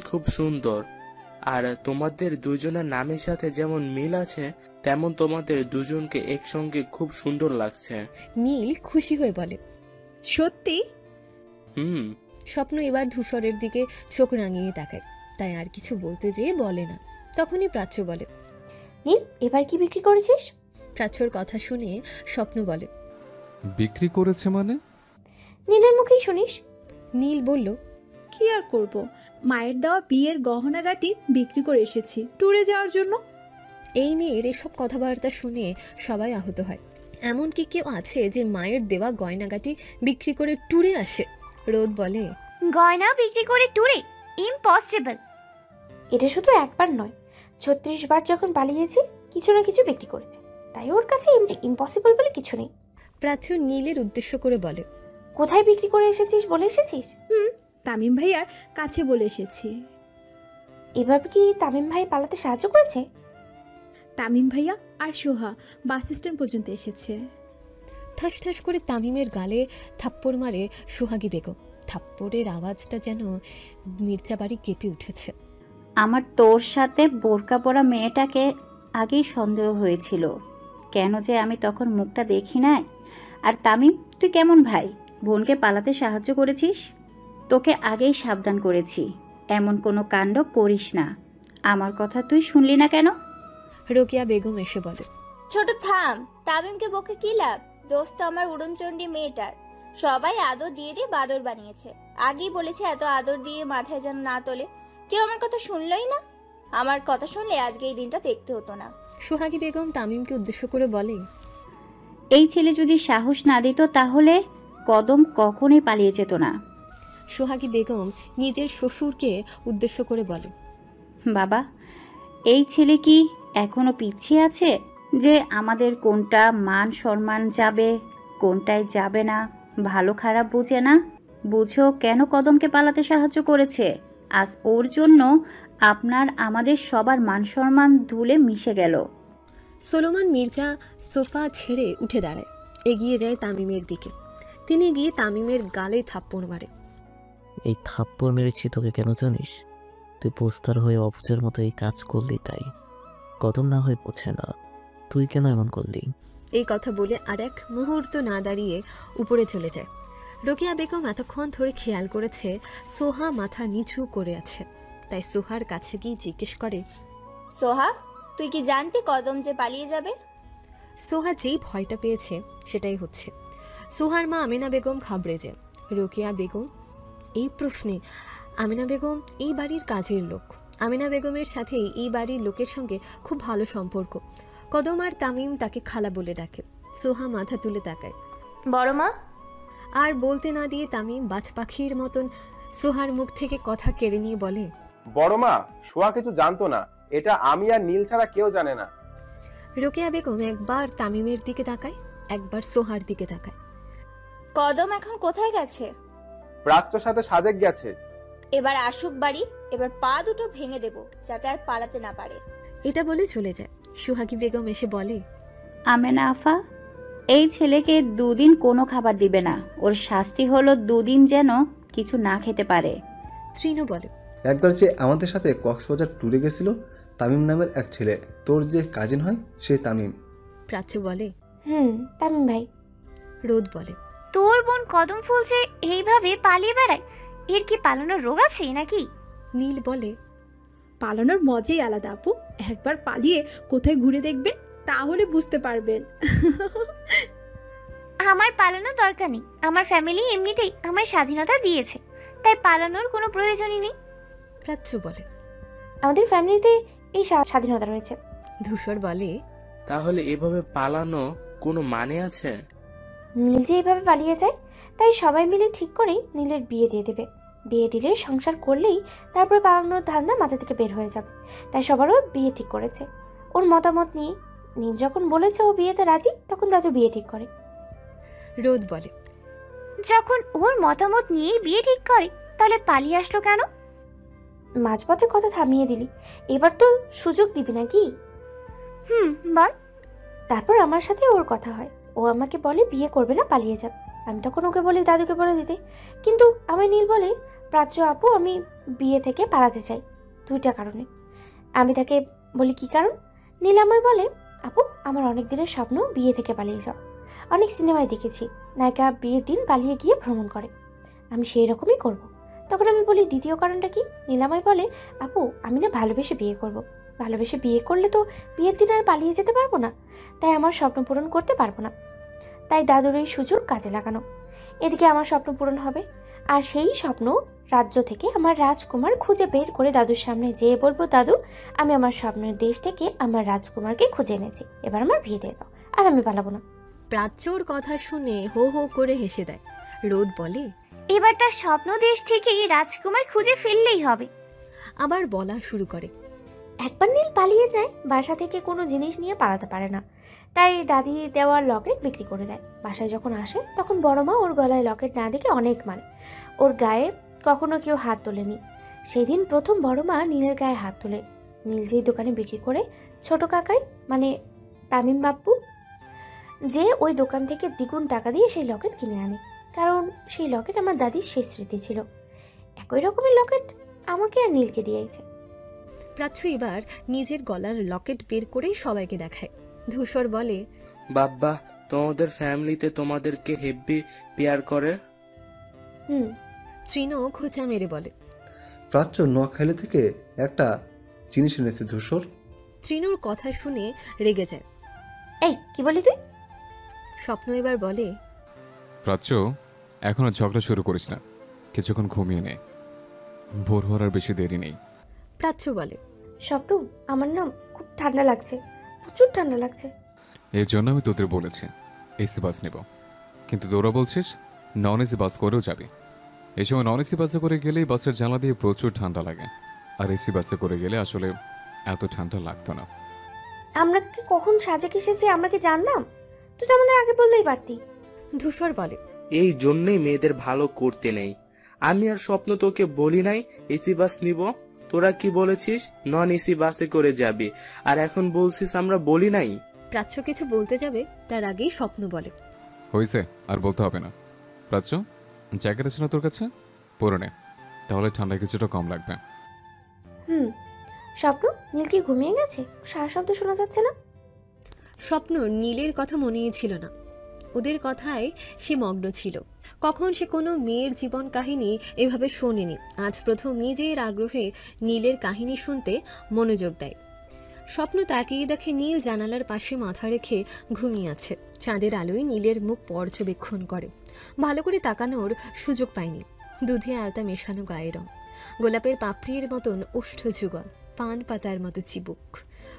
খুব সুন্দর। আর তোমাদের দুজনের নামের সাথে যেমন মিল আছে তেমন তোমাদের দুজনকে একসঙ্গে খুব সুন্দর লাগছে। নীল খুশি হয়ে বলে, সত্যি? স্বপ্ন এবার ধূসরের দিকে চোখ রাঙিয়ে তাকায়, তাই আর কিছু বলতে যেয়ে বলে না। তখনই প্রাচ্য বলে, নীল এবার কি বিক্রি করেছিস? প্রাচ্যর কথা শুনে স্বপ্ন বলে, বিক্রি করেছে মানে? নীলের মুখেই শুনিস। নীল বলল, কি আর করব, মায়ের দেওয়া বিয়ের গহনাগাটি বিক্রি করে এসেছি ট্যুরে যাওয়ার জন্য। এই মেয়ের এসব কথাবার্তা শুনে সবাই আহত হয়। এমন কি কেউ আছে যে মায়ের দেওয়া গয়নাগাটি বিক্রি করে ট্যুরে আসে? রোদ বলে, গয়না বিক্রি করে ট্যুরে? ইম্পসিবল। এটা শুধু একবার নয়, 36 বার যখন পালিয়েছি কিছু না কিছু বিক্রি করেছে, তাই ওর কাছে ইম্পসিবল বলে কিছু নেই। প্রাচ্য নীলের উদ্দেশ্য করে বলে, কোথায় বিক্রি করে এসেছিস বলে এসেছিস? তামিম ভাইয়ার কাছে বলে এসেছি। এবার কি তামিম ভাই পালাতে সাহায্য করেছে? তামিম ভাইয়া আর সোহা বাস স্ট্যান্ড পর্যন্ত এসেছে। ঠাস ঠাস করে তামিমের গালে থাপ্পড় মারে সোহাগী বেগম। থাপ্পড়ের আওয়াজটা যেন মির্জা বাড়ি কেঁপে উঠেছে। আমার তোর সাথে বোরকা পরা মেয়েটাকে আগেই সন্দেহ হয়েছিল, কেন যে আমি তখন মুখটা দেখি নাই। আর তামিম, তুই কেমন ভাই? বোনকে পালাতে সাহায্য করেছিস। তোকে আগেই সাবধান করেছি, এমন কোনো কাণ্ড করিস না। আমার কথা তুই শুনলি না কেন? রোকেয়া বেগম এসে বলে, ছোট থাম, তামিমকে বকে কি লাভ? দোস্ত আমার উড়নচণ্ডী মেয়েটার, সবাই আদর দিয়ে দিয়ে বাদর বানিয়েছে। আগেই বলেছে এত আদর দিয়ে মাথায় যেন না তোলে। কেউ আমার কথা শুনলই না। আমার কথা শুনলে আজকে এই দিনটা দেখতে হতো না। সোহাগী বেগম তামিমকে উদ্দেশ্য করে বলে, এই ছেলে যদি সাহস না দিত তাহলে কদম কখনোই পালিয়ে যেত না। সোহাগী বেগম নিজের শ্বশুরকে উদ্দেশ্য করে বলে, বাবা, এই ছেলে কি এখনো পিছিয়ে আছে যে আমাদের কোনটা মান সম্মান যাবে কোনটায় যাবে না ভালো খারাপ বুঝে না? বুঝো কেন কদমকে পালাতে সাহায্য করেছে? আজ ওর জন্য আপনার আমাদের সবার মান সম্মান ধুলে মিশে গেল। সোলোমান মির্জা সোফা ছেড়ে উঠে দাঁড়ায়, এগিয়ে যায় তামিমের দিকে। তিনি গিয়ে তামিমের গালে থাপ্পড় মারে। এই থাপ্পড় মেরেছি তোকে কেন জানিস? তুই পোস্টার হয়ে অবুজের মতো এই কাজ করলি তাই। কদম না হয়ে বোঝে না, তুই কেন এমন করলি? এই কথা বলে আর এক মুহূর্ত না দাঁড়িয়ে উপরে চলে যায়। রোকেয়া বেগম এতক্ষণ ধরে খেয়াল করেছে সোহা মাথা নিচু করে আছে, তাই সোহার কাছে গিয়ে জিজ্ঞেস করে, সোহা, তুই কি জানতি কদম যে পালিয়ে যাবে? সোহা যেই ভয়টা পেয়েছে সেটাই হচ্ছে। সোহার মা আমিনা বেগম ঘাবড়ে যায়। রোকেয়া বেগম এই প্রশ্নে, আমিনা বেগম এই বাড়ির কাজের লোক। আমিনা বেগমের সাথে এই বাড়ির লোকের সঙ্গে খুব ভালো সম্পর্ক। কদম আর তামিম তাকে খালা বলে ডাকে। সোহা মাথা তুলে তাকায়। বড় মা? আর বলতে না দিয়ে তামিম বাজ পাখির মতন সোহার মুখ থেকে কথা কেড়ে নিয়ে বলে, বড় মা, সোহা কিছু জানতো না। এটা আমি আর নীল ছাড়া কেউ জানে না। রোকেয়া বেগম একবার তামিমের দিকে তাকায়, একবার সোহার দিকে তাকায়। কদম এখন কোথায় গেছে? প্রাচ্যর সাথে সাজেক গেছে। এবার আসুক বাড়ি, এবার পা দুটো ভেঙে দেব যাতে আর পালাতে না পারে। এটা বলে চলে যায়। সোহাগী বেগম এসে বলে, আমেনা আফা, এই ছেলেকে দুদিন কোনো খাবার দিবে না। ওর শাস্তি হলো দুদিন যেন কিছু না খেতে পারে। তৃণ বলে, একবার যে আমাদের সাথে কক্সবাজার ট্যুরে গেছিল, তামিম নামের এক ছেলে, তোর যে কাজিন হয় সেই তামিম। প্রাচ্য বলে, তামিম ভাই। রোদ বলে, তোর বোন কদম ফুল যে এইভাবে পালিয়ে বেড়ায়, এর কি পালানোর রোগ আছে নাকি? নীল বলে, পালানোর মজাই আলাদা আপু। একবার পালিয়ে কোথায় ঘুরে দেখবেন, তাহলে বুঝতে পারবেন। আমার পালানোর দরকার নেই। আমার ফ্যামিলি এমনিতেই আমার স্বাধীনতা দিয়েছে, তাই পালানোর কোনো প্রয়োজনই নেই। প্রাচ্য বলে, আমাদের ফ্যামিলিতে এই স্বাধীনতা রয়েছে। ধূসর বলে, তাহলে এভাবে পালানো কোনো মানে আছে? নীল যে এভাবে পালিয়ে যায়, তাই সবাই মিলে ঠিক করে নীলের বিয়ে দিয়ে দেবে। বিয়ে দিলে সংসার করলেই তারপরে পালানোর ধান্দা মাথা থেকে বের হয়ে যাবে। তাই সবারও বিয়ে ঠিক করেছে ওর মতামত নিয়ে। নীল যখন বলেছে ও বিয়েতে রাজি, তখন দাদু বিয়ে ঠিক করে। রোদ বলে, যখন ওর মতামত নিয়েই বিয়ে ঠিক করে, তাহলে পালিয়ে আসলো কেন? মাঝপথে কথা থামিয়ে দিলি, এবার তো সুযোগ দিবি নাকি? বল। তারপর আমার সাথে ওর কথা হয়। ও আমাকে বলে বিয়ে করবে না, পালিয়ে যাবে। আমি তখন ওকে বলি দাদুকে বলে দিতে, কিন্তু আমায় নীল বলে, প্রাচ্য আপু আমি বিয়ে থেকে পালাতে চাই 2টা কারণে। আমি তাকে বলি কি কারণ? নীল আমায় বলে, আপু আমার অনেক দিনের স্বপ্ন বিয়ে থেকে পালিয়ে যাও। অনেক সিনেমায় দেখেছি নায়িকা বিয়ের দিন পালিয়ে গিয়ে ভ্রমণ করে, আমি সেই রকমই করব। তখন আমি বলি দ্বিতীয় কারণটা কি? নীলাময় বলে, আপু আমি না ভালোবেসে বিয়ে করব। ভালোবেসে বিয়ে করলে তো বিয়ের দিন আর পালিয়ে যেতে পারবো না, তাই আমার স্বপ্ন পূরণ করতে পারবো না। তাই দাদুর এই সুযোগ কাজে লাগানো। এদিকে আমার স্বপ্ন পূরণ হবে, আর সেই স্বপ্ন রাজ্য থেকে আমার রাজকুমার খুঁজে বের করে দাদুর সামনে যেয়ে বলবো, দাদু আমি আমার স্বপ্নের দেশ থেকে আমার রাজকুমারকে খুঁজে এনেছি, এবার আমার বিয়ে দিয়ে দাও, আর আমি পালাবো না। প্রাচ্যর কথা শুনে হো হো করে হেসে দেয়। রোদ বলে, এবার তার স্বপ্ন দেশ থেকেই রাজকুমার খুঁজে ফেললেই হবে। আবার বলা শুরু করে, একবার নীল পালিয়ে যায়, বাসা থেকে কোনো জিনিস নিয়ে পালাতে পারে না, তাই দাদি দেওয়ার লকেট বিক্রি করে দেয়। বাসায় যখন আসে তখন বড় মা ওর গলায় লকেট না দেখে অনেক মানে। ওর গায়ে কখনো কেউ হাত তোলেনি। সেদিন প্রথম বড় মা নীলের গায়ে হাত তোলে। নীল যেই দোকানে বিক্রি করে ছোট কাকাই মানে তামিম বাপ্পু, যে ওই দোকান থেকে দ্বিগুণ টাকা দিয়ে সেই লকেট কিনে আনে, কারণ সেই লকেট আমার দাদির শেষ স্মৃতি ছিল। একই রকমের লকেট আমাকে আর নীলকে দিয়েছে। প্রাচ্য এবার নিজের গলার লকেট বের করেই সবাইকে দেখায়। ধূসর বলে, বাব্বা, তোমাদের ফ্যামিলিতে তোমাদেরকে হেভি পেয়ার করে। তৃণও খোঁচা মেরে বলে। প্রাচ্য নোয়াখালী থেকে একটা জিনিস এনেছে ধূসর। তৃণুর কথা শুনে রেগে যায়। এই কি বলি তুই? স্বপ্ন এবার বলে, প্রাচ্য, এখন আর ঝগড়া শুরু করিস না, কিছুক্ষণ ঘুমিয়ে নে, ভোর হওয়ার আর বেশি দেরি নেই। প্রাচ্য বলে, স্বপ্ন, আমার না খুব ঠান্ডা লাগছে, প্রচুর ঠান্ডা লাগছে। এই জন্য আমি তোদের বলেছি এসি বাস নেব, কিন্তু তোরা বলছিস নন এসি বাস করেও যাবি। এই সময় নন এসি বাসে করে গেলেই বাসের জানলা দিয়ে প্রচুর ঠান্ডা লাগে, আর এসি বাসে করে গেলে আসলে এত ঠান্ডা লাগতো না। আমরা কি কখন সাজে এসেছি আমরা কি জানলাম? তুই তো আমাদের আগে বললেই পারতি। ধূসর বলে, এই জন্যই মেয়েদের ভালো করতে নেই। আমি আর স্বপ্ন তোকে বলি নাই এসি বাস নিব, তোরা কি বলেছিস নন এসি বাসে করে যাবি, আর এখন বলছিস আমরা বলি নাই। প্রাচ্য কিছু বলতে যাবে তার আগেই স্বপ্ন বলে, হয়েছে, আর বলতে হবে না। প্রাচ্য, জ্যাকেট আছে না তোর কাছে? পরে নে, তাহলে ঠান্ডা কিছুটা কম লাগবে। স্বপ্ন, নীল কি ঘুমিয়ে গেছে? সারা শব্দ শোনা যাচ্ছে না। স্বপ্ন নীলের কথা মনেই ছিল না, ওদের কথায় সে মগ্ন ছিল। কখন সে কোনো মেয়ের জীবন কাহিনী এভাবে শোনেনি, আজ প্রথম নিজের আগ্রহে নীলের কাহিনী শুনতে মনোযোগ দেয়। স্বপ্ন তাকিয়ে দেখে নীল জানালার পাশে মাথা রেখে ঘুমিয়ে আছে। চাঁদের আলোয় নীলের মুখ পর্যবেক্ষণ করে, ভালো করে তাকানোর সুযোগ পায়নি। দুধে আলতা মেশানো গায়ের রং, গোলাপের পাপড়ির মতন ওষ্ঠ যুগল, পান পাতার মতো চিবুক,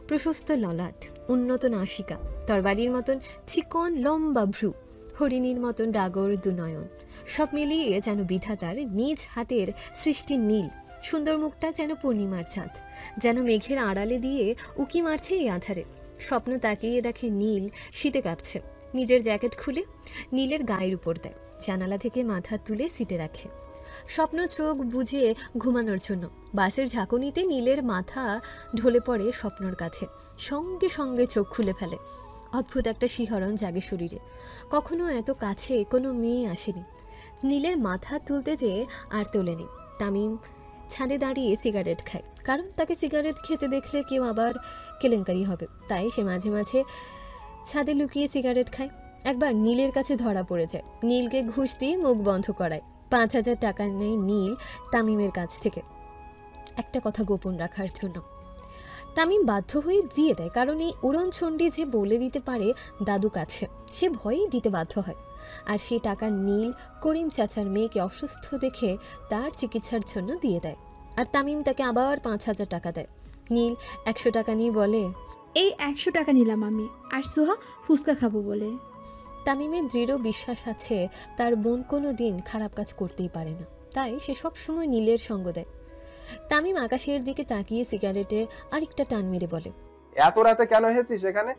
প্রশস্ত ললাট, উন্নত নাসিকা, তরবারির মতন চিকন লম্বা ভ্রু, হরিণীর মতন ডাগর দুনয়ন, সব মিলিয়ে যেন বিধাতার নিজ হাতের সৃষ্টি নীল। সুন্দর মুখটা যেন পূর্ণিমার চাঁদ, যেন মেঘের আড়ালে দিয়ে উকি মারছে এই আধারে। স্বপ্ন তাকিয়ে দেখে নীল শীতে কাঁপছে। নিজের জ্যাকেট খুলে নীলের গায়ের উপর দেয়, জানালা থেকে মাথা তুলে সিটে রাখে। স্বপ্ন চোখ বুজে ঘুমানোর জন্য। বাসের ঝাঁকুনিতে নীলের মাথা ঢলে পড়ে স্বপ্নর কাঁধে, সঙ্গে সঙ্গে চোখ খুলে ফেলে। অদ্ভুত একটা শিহরণ জাগে শরীরে। কখনো এত কাছে কোনো মেয়ে আসেনি। নীলের মাথা তুলতে যেয়ে আর তোলেনি। তামিম ছাদে দাঁড়িয়ে সিগারেট খায়, কারণ তাকে সিগারেট খেতে দেখলে কেউ আবার কেলেঙ্কারি হবে, তাই সে মাঝে মাঝে ছাদে লুকিয়ে সিগারেট খায়। একবার নীলের কাছে ধরা পড়ে যায়, নীলকে ঘুষ দিয়ে মুখ বন্ধ করায়। 5,000 টাকা নেয় নীল তামিমের কাছ থেকে একটা কথা গোপন রাখার জন্য। তামিম বাধ্য হয়ে দিয়ে দেয়, কারণ এই উড়নচণ্ডী যে বলে দিতে পারে দাদু কাছে, সে ভয়েই দিতে বাধ্য হয়। আর সেই টাকা নীল করিম চাচার মেয়েকে অসুস্থ দেখে তার চিকিৎসার জন্য দিয়ে দেয়, আর তামিম তাকে আবার 5,000 টাকা দেয়। নীল 100 টাকা নিয়ে বলে, এই 100 টাকা নিলাম আমি আর সোহা ফুচকা খাবো বলে। তামিমের দৃঢ় বিশ্বাস আছে তার বোন কোনো দিন খারাপ কাজ করতেই পারে না, তাই সে সবসময় নীলের সঙ্গ দেয়। তামিম আকাশের দিকে তাকিয়ে সিগারেটে আরেকটা টান মেরে বলে, এত রাতে কেন এসেছিস এখানে?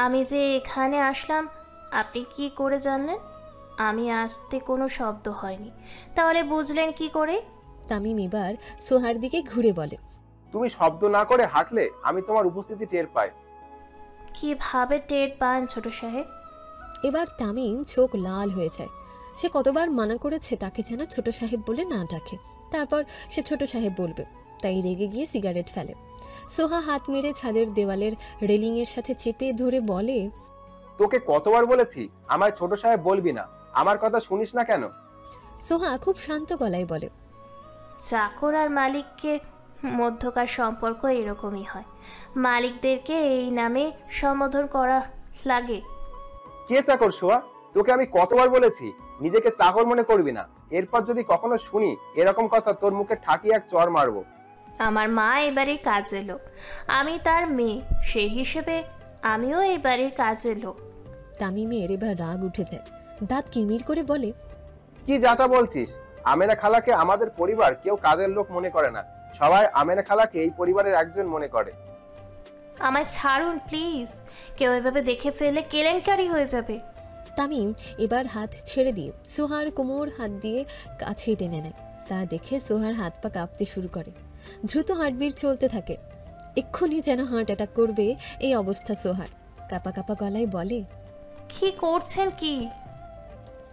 আমি যে এখানে আসলাম আপনি কি করে জানলেন? আমি আসতে কোনো শব্দ হয়নি, তাহলে বুঝলেন কি করে? তামিম এবার সোহার দিকে ঘুরে বলে, তুমি শব্দ না করে হাঁটলে আমি তোমার উপস্থিতি টের পাই। কিভাবে টের পান ছোট সাহেব? এবার তামিম চোখ লাল হয়ে যায়। সে কতবার মানা করেছে তাকে যেন ছোট সাহেব বলে না ডাকে, তারপর সে ছোট সাহেব বলবে, তাই রেগে গিয়ে সিগারেট ফেলে। সোহা হাত মেরে ছাদের দেওয়ালের রেলিংয়ের সাথে চেপে ধরে বলে, তোকে কতবার বলেছি আমায় ছোট সাহেব বলবি না, আমার কথা শুনিস না কেন? সোহা খুব শান্ত গলায় বলে, চাকর আর মালিককে মধ্যকার সম্পর্ক এরকমই হয়, মালিকদেরকে এই নামে সম্বোধন করা লাগে। কে চাকর সোয়া? তোকে আমি কতবার বলেছি নিজেকে চাকর মনে করবি না, এরপর যদি কখনো শুনি এরকম কথা তোর মুখে ঠাকিয়ে এক চড় মারবো। আমার মা এবারে কাজের লোক, আমি তার মেয়ে, সেই হিসেবে আমিও এই বাড়ির কাজের লোক। তামিমের এবার রাগ উঠে যায়, দাঁত কিরমির করে বলে, কি যাতা বলছিস? আমেনা খালাকে আমাদের পরিবার কেউ কাজের লোক মনে করে না, সবাই আমেনা খালাকে এই পরিবারের একজন মনে করে। আমায় ছাড়ুন প্লিজ, কেউ এভাবে দেখে ফেলে কেলেঙ্কারি হয়ে যাবে। তামিম এবার হাত ছেড়ে দিয়ে সোহার কোমর হাত দিয়ে কাছে টেনে নেয়। তা দেখে সোহার হাত পা কাঁপতে শুরু করে। দ্রুত হার্টবিট চলতে থাকে। এক্ষুনি যেন হার্ট অ্যাটাক করবে এই অবস্থা সোহার। কাপা কাপা গলায় বলে, কি করছেন কি?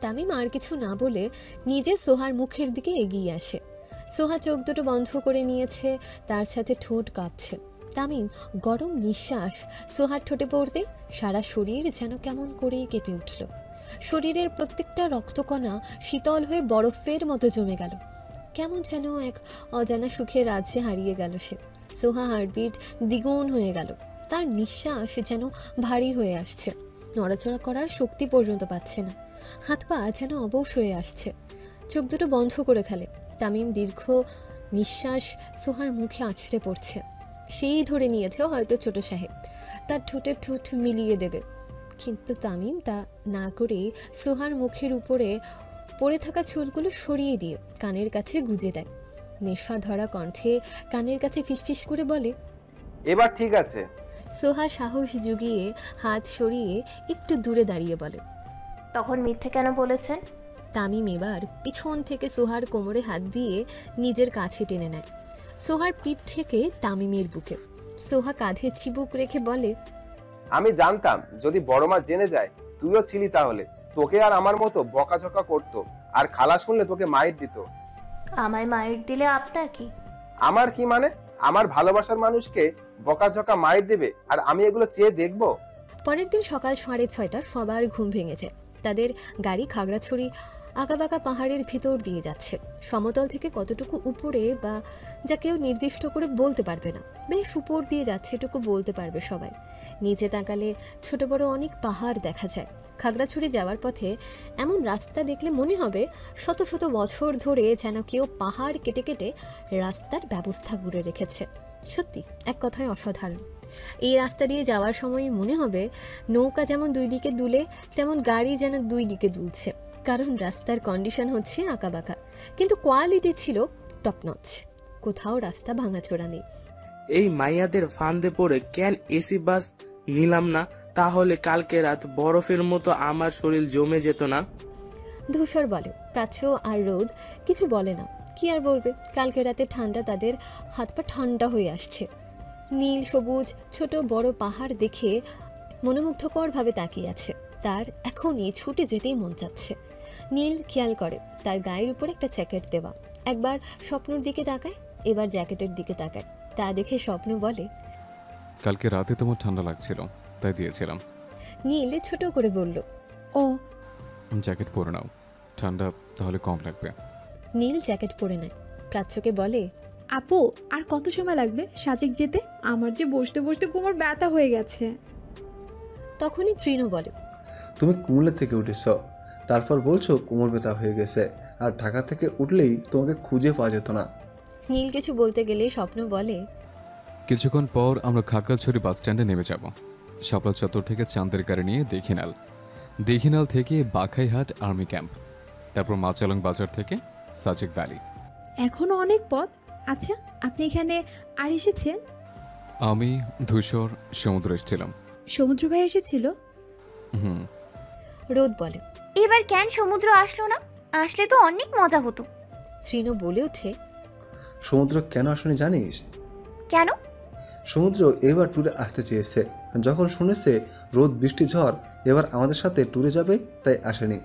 তামিম আর কিছু না বলে নিজে সোহার মুখের দিকে এগিয়ে আসে। সোহা চোখ দুটো বন্ধ করে নিয়েছে, তার সাথে ঠোঁট কাঁপছে। তামিম গরম নিঃশ্বাস সোহার ঠোঁটে পড়তে সারা শরীর যেন কেমন করে কেঁপে উঠল। শরীরের প্রত্যেকটা রক্তকণা শীতল হয়ে বরফের মতো জমে গেল। কেমন যেন এক অজানা সুখের রাজ্যে হারিয়ে গেল সে। সোহা হার্টবিট দ্বিগুণ হয়ে গেল, তার নিঃশ্বাস যেন ভারী হয়ে আসছে, নড়াচড়া করার শক্তি পর্যন্ত পাচ্ছে না, হাত পা যেন অবশ হয়ে আসছে। চোখ দুটো বন্ধ করে ফেলে। তামিম দীর্ঘ নিঃশ্বাস সোহার মুখে আছড়ে পড়ছে। সেই ধরে নিয়েছে হয়তো ছোট সাহেব তার ঠোঁটে ঠোঁট মিলিয়ে দেবে, কিন্তু তামিম তা না করে সোহার মুখের উপরে পড়ে থাকা চুলগুলো সরিয়ে দিয়ে কানের কাছে গুজে দেয়। নেশা ধরা কণ্ঠে কানের কাছে ফিসফিস করে বলে, এবার ঠিক আছে। সোহা সাহস জুগিয়ে হাত সরিয়ে একটু দূরে দাঁড়িয়ে বলে, তখন মিথ্যে কেন বলেছেন? তামিম এবার পিছন থেকে সোহার কোমরে হাত দিয়ে নিজের কাছে টেনে নেয়, সোহার পিঠ থেকে তামিমের বুকে। সোহা কাঁধে চিবুক রেখে বলে, আমি জানতাম যদি বড় মা জেনে যায় তুইও ছিলি তাহলে তোকে আর আমার মতো বকাঝকা করতো, আর খালা শুনলে তোকে মাইর দিত। আমায় মাইর দিলে আপনার কি? আমার কি মানে? আমার ভালোবাসার মানুষকে বকাঝকা মাইর দেবে আর আমি এগুলো চেয়ে দেখবো? পরের দিন সকাল 6:30 সবার ঘুম ভেঙেছে। তাদের গাড়ি খাগড়াছড়ি আঁকাবাঁকা পাহাড়ের ভিতর দিয়ে যাচ্ছে। সমতল থেকে কতটুকু উপরে বা যা কেউ নির্দিষ্ট করে বলতে পারবে না, বেশ উপর দিয়ে যাচ্ছে এটুকু বলতে পারবে সবাই। নিচে তাকালে ছোট বড় অনেক পাহাড় দেখা যায়। খাগড়াছড়ি যাওয়ার পথে এমন রাস্তা দেখলে মনে হবে শত শত বছর ধরে যেন কেউ পাহাড় কেটে কেটে রাস্তার ব্যবস্থা করে রেখেছে। সত্যি এক কথায় অসাধারণ। এই রাস্তা দিয়ে যাওয়ার সময় মনে হবে নৌকা যেমন দুই দিকে দুলে, তেমন গাড়ি যেন দুই দিকে দুলছে, কারণ রাস্তার কন্ডিশন হচ্ছে আঁকাবাঁকা, কিন্তু কোয়ালিটি ছিল টপনচ। কোথাও রাস্তা ভাঙাচোরা নেই। এই মাইয়াদের ফান্দে পড়ে কেন এসি বাস নিলাম না? তাহলে কালকে রাত বরফের মতো আমার শরীর জমে যেত না? ধূসর বলে। প্রাচ্য আর রোদ কিছু বলে না, কি আর বলবে। কালকে রাতে ঠান্ডা তাদের হাত পা ঠান্ডা হয়ে আসছে। নীল সবুজ ছোট বড় পাহাড় দেখে মনোমুগ্ধকরভাবে তাকিয়ে আছে। তার এখনই ছুটে যেতেই মন চাচ্ছে। নীল খেয়াল করে তার গায়ের উপর একটা জ্যাকেট দেওয়া। একবার স্বপ্নর দিকে তাকায়, এবার জ্যাকেটের দিকে তাকায়। তা দেখে স্বপ্ন বলে, কালকে রাতে তোমার ঠান্ডা লাগছিল তাই দিয়েছিলাম। নীল ছোট করে বলল, ও জ্যাকেট পরে নাও, ঠান্ডা তাহলে কম লাগবে। নীল জ্যাকেট পরে নেয়। প্রাচ্যকে বলে, আপু আর কত সময় লাগবে সাজেক যেতে? আমার যে বসতে বসতে কোমর ব্যথা হয়ে গেছে। তখনই তৃণ বলে, তুমি কুমিল্লা থেকে উঠেছ, তারপর বলছো কোমর ব্যথা হয়ে গেছে, আর ঢাকা থেকে উঠলেই তোমাকে খুঁজে পাওয়া যেত না। নীল কিছু বলতে গেলে স্বপ্ন বলে, কিছুক্ষণ পর আমরা খাগড়াছড়ি বাস স্ট্যান্ডে নেমে যাব। শাপলা চত্বর থেকে চাঁদের গাড়ি নিয়ে দীঘিনাল থেকে বাখাইহাট আর্মি ক্যাম্প, তারপর মাচালং বাজার থেকে সাজেক ভ্যালি। এখনো অনেক পথ। আচ্ছা, আপনি এখানে আর এসেছেন? আমি ধূসর সমুদ্র এসেছিলাম। সমুদ্র ভাই এসেছিল? হুম। রোদ বলে, এবার কেন সমুদ্র আসলো না? আসলে তো অনেক মজা হতো। তৃণ বলে ওঠে, সমুদ্র কেন আসেনি জানিস? কেন? সমুদ্র এবার ট্যুরে আসতে চেয়েছে, যখন শুনেছে রোদ বৃষ্টি ঝড় এবার আমাদের সাথে ট্যুরে যাবে তাই আসেনি।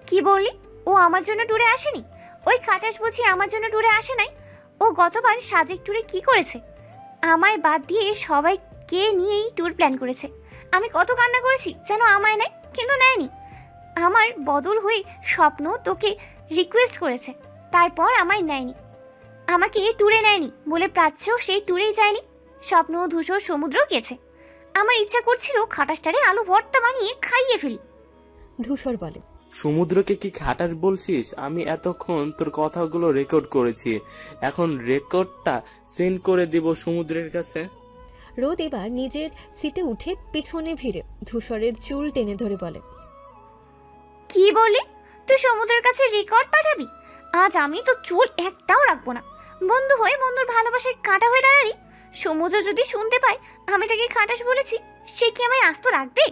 কি বললি? ও আমার জন্য ট্যুরে আসেনি? ওই খাটাস বুঝি আমার জন্য ট্যুরে আসে নাই? ও গতবার সাজেক ট্যুরে কি করেছে? আমায় বাদ দিয়ে সবাইকে নিয়েই ট্যুর প্ল্যান করেছে। আমি কত কান্না করেছি যেন আমায় নেয়, কিন্তু নেয়নি। আমার বদল হয়ে স্বপ্ন তোকে রিকোয়েস্ট করেছে, তারপর আমায় নেয়নি। আমাকে ট্যুরে নেয়নি বলে প্রাচ্য সেই ট্যুরেই যায়নি। স্বপ্ন ধূসর সমুদ্র গেছে। আমার ইচ্ছা করছিল খাটাসটারে আলু ভর্তা বানিয়ে খাইয়ে ফেলি। ধূসর বলে, সমুদ্রকে কি খাটাস বলছিস? আমি এতক্ষণ তোর কথাগুলো রেকর্ড করেছি, এখন রেকর্ডটা সেন্ড করে দিব সমুদ্রের কাছে। রোদ এবার নিজের সিটে উঠে পিছনে ভিড়ে ধূসরের চুল টেনে ধরে বলে, কি বলি? তুই সমুদ্রের কাছে রেকর্ড পাঠাবি? আজ আমি তো চুল একটাও রাখবো না। বন্ধু হয়ে বন্ধুর ভালোবাসায় কাঁটা হয়ে দাঁড়ালি। সমুদ্র যদি শুনতে পায় আমি তাকে খাটাস বলেছি, সে কি আমায় আস্ত রাখবে?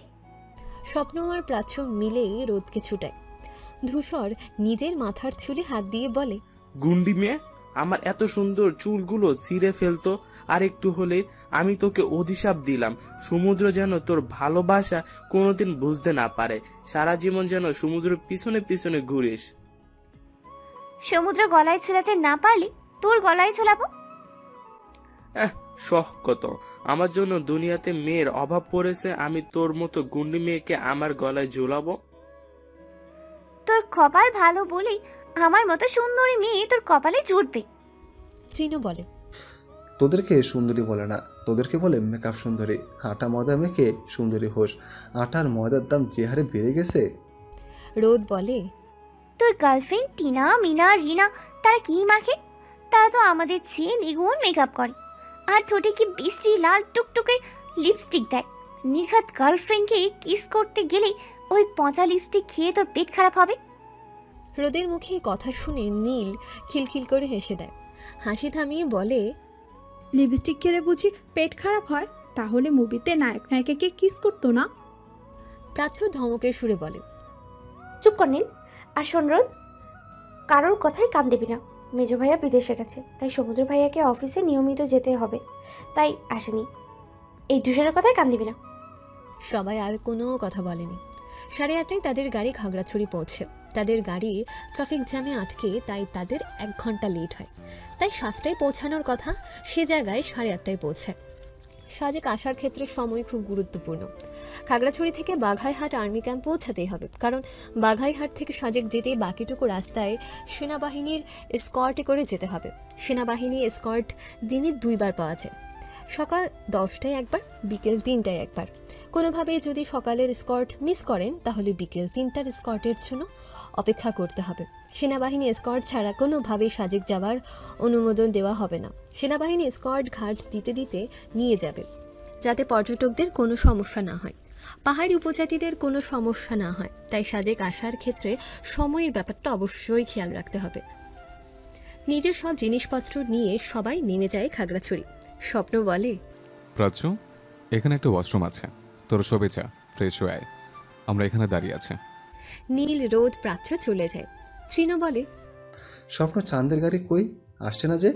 স্বপ্ন আর প্রাচ্য মিলেই রোদকে ছুটায়। ধূসর নিজের মাথার চুলে হাত দিয়ে বলে, গুন্ডি মেয়ে, আমার এত সুন্দর চুলগুলো ছিঁড়ে ফেলতো। আর একটু হলে আমি তোকে অভিশাপ দিলাম, সমুদ্র যেন তোর ভালোবাসা কোনোদিন বুঝতে না পারে, সারা জীবন যেন সমুদ্রের পিছনে পিছনে ঘুরিস। সমুদ্র গলায় ঝুলাতে না পারলে তোর গলায় ঝুলাবো। শখ কত, আমার জন্য দুনিয়াতে মেয়ের অভাব পড়েছে, আমি তোর মতো গুন্ডি মেয়েকে আমার গলায় ঝুলাবো? তোর কপাল ভালো বলেই আমার মতো সুন্দরী মেয়ে তোর কপালে জুটবে। তৃণ বলে, তোদেরকে সুন্দরী বলে না, তোদেরকে বলে মেকআপ সুন্দরী। আটা ময়দা মেখে সুন্দরী হোস, আটার ময়দার দাম যে হারে বেড়ে গেছে। রোদ বলে, তোর গার্লফ্রেন্ড টিনা, মিনা, রিনা তারা কি মাখে? তারা তো আমাদের চেয়ে দ্বিগুণ মেকআপ করে, আর ঠোঁটে কি বিশ্রী লাল টুকটুকে লিপস্টিক দেয়। নির্ঘাত গার্লফ্রেন্ডকে কিস করতে গেলে ওই পচা লিপস্টিক খেয়ে তোর পেট খারাপ হবে। রোদের মুখে কথা শুনে নীল খিলখিল করে হেসে দেয়। হাসি থামিয়ে বলে, লিপস্টিক খেলে বুঝি পেট খারাপ হয়? তাহলে মুভিতে নায়ক নায়িকাকে কিস করতো না? প্রাচ্য ধমকের সুরে বলে, চুপ কর নীল। আর শোন রোদ, কারোর কথাই কান দিবি না। মেজো ভাইয়া বিদেশে গেছে, তাই সমুদ্র ভাইয়াকে অফিসে নিয়মিত যেতে হবে, তাই আসেনি। এই ধূসরের কথাই কান দিবি না। সবাই আর কোনো কথা বলেনি। 8:30টায় তাদের গাড়ি খাগড়াছড়ি পৌঁছে। তাদের গাড়ি ট্রাফিক জ্যামে আটকে, তাই তাদের 1 ঘন্টা লেট হয়। তাই 7টায় পৌঁছানোর কথা, সে জায়গায় 8:30টায় পৌঁছায়। সাজেক আসার ক্ষেত্রে সময় খুব গুরুত্বপূর্ণ। খাগড়াছড়ি থেকে বাঘাইহাট আর্মি ক্যাম্প পৌঁছাতেই হবে, কারণ বাঘাইহাট থেকে সাজেক যেতে বাকিটুকু রাস্তায় সেনাবাহিনীর এসকর্টে করে যেতে হবে। সেনাবাহিনী এসকর্ট দিনে 2 বার পাওয়া যায়, সকাল 10টায় একবার, বিকেল 3টায় একবার। কোনোভাবেই যদি সকালের স্কর্ট মিস করেন তাহলে বিকেল 3টার স্কর্টের জন্য অপেক্ষা করতে হবে। সেনাবাহিনী স্কর্ট ছাড়া কোনোভাবেই সাজেক যাওয়ার অনুমোদন দেওয়া হবে না। সেনাবাহিনী স্কর্ট ঘাট দিতে দিতে নিয়ে যাবে, যাতে পর্যটকদের কোনো সমস্যা না হয়, পাহাড়ি উপজাতিদের কোনো সমস্যা না হয়। তাই সাজেক আসার ক্ষেত্রে সময়ের ব্যাপারটা অবশ্যই খেয়াল রাখতে হবে। নিজের সব জিনিসপত্র নিয়ে সবাই নেমে যায় খাগড়াছড়ি। স্বপ্ন বলে, প্রাচ্য, এখানে একটা ওয়াশরুম আছে, তোর সবে যা, ফ্রেশ হয়ে আয়, আমরা এখানে দাঁড়িয়ে আছে। নীল, রোদ, প্রাচ্য চলে যায়। তৃণ বলে, স্বপ্ন চাঁদের গাড়ি কই আসছে না যে?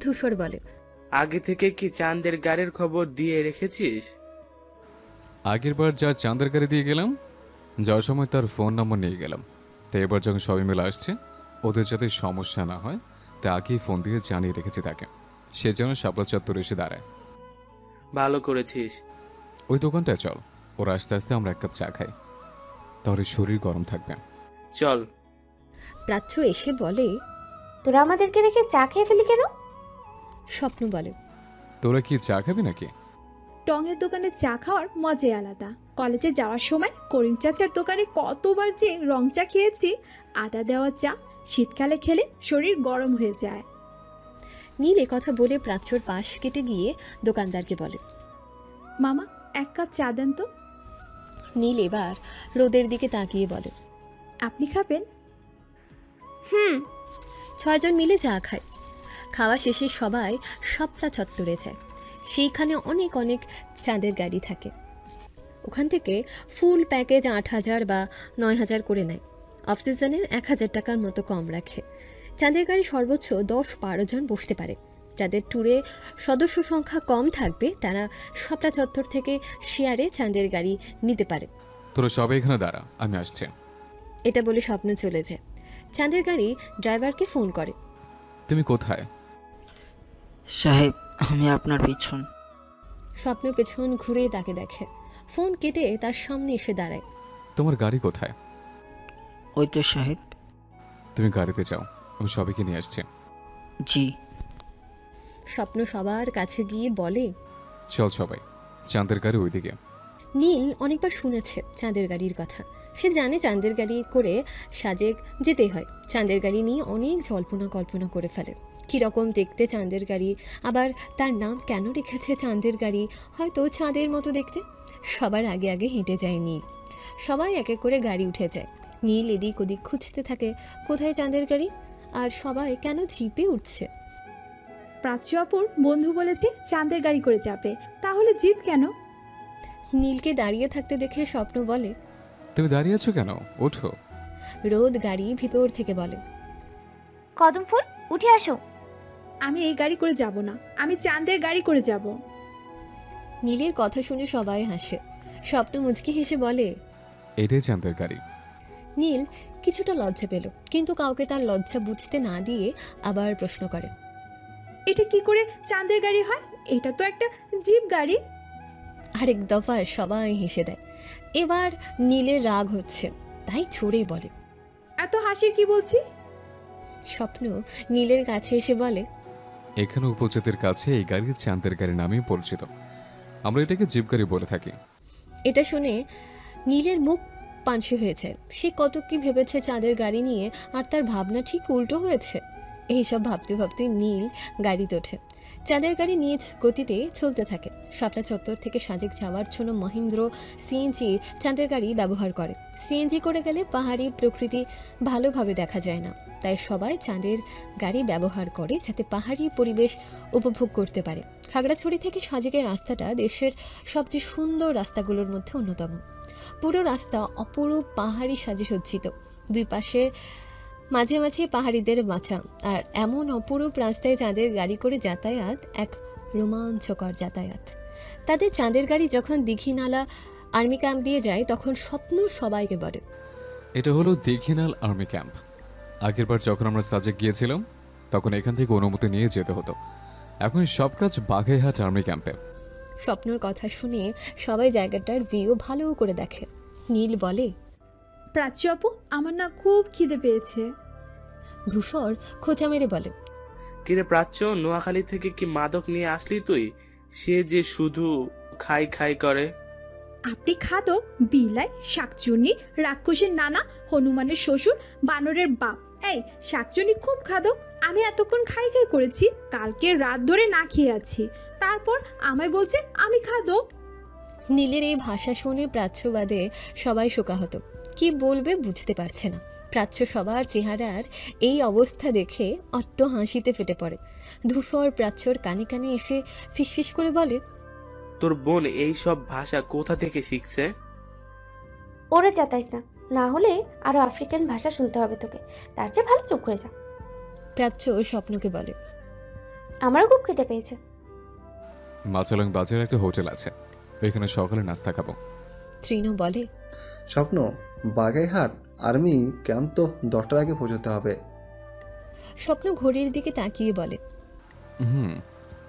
ধূসর বলে, আগে থেকে কি চাঁদের গাড়ির খবর দিয়ে রেখেছিস? আগের বার যা চাঁদের গাড়ি দিয়ে গেলাম, যাওয়ার সময় তার ফোন নম্বর নিয়ে গেলাম। তাই এবার যখন সবাই মিলে আসছে, ওদের যাতে সমস্যা না হয় তা আগেই ফোন দিয়ে জানিয়ে রেখেছি তাকে, সে যেন শাপলা চত্বরে এসে দাঁড়ায়। ভালো করেছিস। ওই দোকানটায় চল, ওরা আস্তে আস্তে আমরা 1 কাপ চা খাই, তাহলে শরীর গরম থাকবে। চল। প্রাচ্য এসে বলে, তোরা আমাদেরকে রেখে চা খেয়ে ফেলি কেন? স্বপ্ন বলে, তোরা কি চা খাবি নাকি? টঙের দোকানে চা খাওয়ার মজাই আলাদা। কলেজে যাওয়ার সময় করিম চাচার দোকানে কতবার যে রং চা খেয়েছি। আদা দেওয়া চা শীতকালে খেলে শরীর গরম হয়ে যায়। নীল কথা বলে প্রাচ্যর পাশ কেটে গিয়ে দোকানদারকে বলে, মামা 1 কাপ চা দেন তো। নীল এবার রোদের দিকে তাকিয়ে বলে, আপনি খাবেন? 6 জন মিলে চা খায়। খাওয়া শেষে সবাই শাপলা চত্বরে যায়। সেইখানে অনেক অনেক চাঁদের গাড়ি থাকে। ওখান থেকে ফুল প্যাকেজ 8,000 বা 9,000 করে নেয়। অফ সিজনে 1,000 টাকার মতো কম রাখে। চাঁদের গাড়ি সর্বোচ্চ 10-12 জন বসতে পারে। যাদের ট্যুরে সদস্য সংখ্যা কম থাকবে তারা শাপলা চত্বর থেকে শেয়ারে চাঁদের গাড়ি নিতে পারে। তোরা সবাই এখানে দাঁড়া, আমি আসছি। এটা বলে স্বপ্ন চলে যায়। চাঁদের গাড়ি ড্রাইভারকে ফোন করে, তুমি কোথায়? সাহেব, আমি আপনার পিছন। স্বপ্ন পেছন ঘুরে তাকে দেখে। ফোন কেটে তার সামনে এসে দাঁড়ায়। তোমার গাড়ি কোথায়? ওই তো সাহেব। তুমি গাড়িতে যাও, আমি সবাইকে নিয়ে আসছি। জি। স্বপ্ন সবার কাছে গিয়ে বলে, চল সবাই, চাঁদের গাড়ি ওইদিকে। নীল অনেকবার শুনেছে চাঁদের গাড়ির কথা। সে জানে চাঁদের গাড়ি করে সাজেক যেতে হয়। চাঁদের গাড়ি নিয়ে অনেক জল্পনা কল্পনা করে ফেলে। কীরকম দেখতে চাঁদের গাড়ি, আবার তার নাম কেন রেখেছে চাঁদের গাড়ি, হয়তো চাঁদের মতো দেখতে। সবার আগে আগে হেঁটে যায় নীল। সবাই এক এক করে গাড়ি উঠে যায়। নীল এদিক ওদিক খুঁজতে থাকে কোথায় চাঁদের গাড়ি, আর সবাই কেন জিপে উঠছে। প্রাচ্য অপুর বন্ধু বলেছে চাঁদের গাড়ি করে যাবে, তাহলে জিপ কেন? নীলকে দাঁড়িয়ে থাকতে দেখে স্বপ্ন বলে, তুমি দাঁড়িয়ে আছো কেন, ওঠো। রোদ গাড়ি ভিতর থেকে বলে, কদম ফুল উঠে আসো। আমি এই গাড়ি করে যাব না, আমি চাঁদের গাড়ি করে যাব। নীলের কথা শুনে সবাই হাসে। স্বপ্ন মুচকি হেসে বলে, এটাই চাঁদের গাড়ি। নীল কিছুটা লজ্জা পেল, কিন্তু কাউকে তার লজ্জা বুঝতে না দিয়ে আবার প্রশ্ন করে, এটা কি করে চাঁদের গাড়ি হয়? এটা তো একটা জিপ গাড়ি। আরেক দফা সবাই হেসে দেয়। এবার নীলের রাগ হচ্ছে, তাই ছড়ে বলে, এত হাসির কি বলছি? স্বপ্ন নীলের কাছে এসে বলে, এখানে উপজাতির কাছে এই গাড়ি চাঁদের গাড়ি নামেই পরিচিত। আমরা এটাকে জিপ গাড়ি বলে থাকি। এটা শুনে নীলের মুখ পানসি হয়েছে। সে কত কি ভেবেছে চাঁদের গাড়ি নিয়ে, আর তার ভাবনা ঠিক উল্টো হয়েছে। এইসব ভাবতে ভাবতে নীল গাড়িতে ওঠে। চাঁদের গাড়ি নিজ গতিতে চলতে থাকে। শাপলা চত্বর থেকে সাজেক যাওয়ার জন্য মহেন্দ্র সিএনজি চাঁদের গাড়ি ব্যবহার করে। সিএনজি করে গেলে পাহাড়ি প্রকৃতি ভালোভাবে দেখা যায় না, তাই সবাই চাঁদের গাড়ি ব্যবহার করে যাতে পাহাড়ি পরিবেশ উপভোগ করতে পারে। খাগড়াছড়ি থেকে সাজেকের রাস্তাটা দেশের সবচেয়ে সুন্দর রাস্তাগুলোর মধ্যে অন্যতম। পুরো রাস্তা অপরূপ পাহাড়ি সাজে সজ্জিত। দুই পাশে মাঝে মাঝে পাহাড়িদের বাঁচা, আর এমন অপরূপ রাস্তায় চাঁদের গাড়ি করে যাতায়াত এক রোমাঞ্চকর যাতায়াত। তাদের চাঁদের গাড়ি যখন দীঘিনালা আর্মি ক্যাম্প দিয়ে যায়, তখন স্বপ্ন সবাইকে বলে, এটা হলো দীঘিনাল আর্মি ক্যাম্প। আগেরবার যখন আমরা সাজেক গিয়েছিলাম তখন এখান থেকে অনুমতি নিয়ে যেতে হতো। এখন সব কাজ বাঘাইহাট আর্মি ক্যাম্পে। স্বপ্নর কথা শুনে সবাই জায়গাটার ভিউ ভালো করে দেখে। নীল বলে, প্রাচ্য আপু, আমার না খুব খিদে পেয়েছে। ধূসর খোঁচা মেরে বলে, কিরে প্রাচ্য, নোয়াখালী থেকে কি মাদক নিয়ে আসলি তুই? সে যে শুধু খাই খাই করে। আপনি খাদক, বিলাই, শাকচুন্নি, রাক্ষসের নানা, হনুমানের শ্বশুর, বানরের বাপ। এই শাকচুন্নি খুব খাদক। আমি এতক্ষণ খাই খাই করেছি, কালকে রাত ধরে না খেয়ে আছি, তারপর আমায় বলছে আমি খাদক। নীলের এই ভাষা শুনে প্রাচ্য বাদে সবাই শোকাহত। কি বলবে বুঝতে পারছে না। প্রাচ্য সবার চেহারার এই অবস্থা দেখে অট্ট হাসিতে ফেটে পড়ে। ধূসর প্রাচ্যর কানে কানে এসে ফিসফিস করে বলে, তোর বোন এই সব ভাষা কোথা থেকে শিখছে? ওরে চাতাইস না, না হলে আরো আফ্রিকান ভাষা শুনতে হবে তোকে। তার চেয়ে ভালো চুপ করে যা। প্রাচ্য স্বপ্নকে বলে, আমারও খুব খেতে পেয়েছে। মাচালং বাজারে একটা হোটেল আছে, ওইখানে সকালে নাস্তা খাবো। তৃণ বলে, স্বপ্ন, বাগাইহাট আর্মি ক্যাম্প তো 10টার আগে পৌঁছতে হবে। স্বপ্ন ঘড়ির দিকে তাকিয়ে বলে,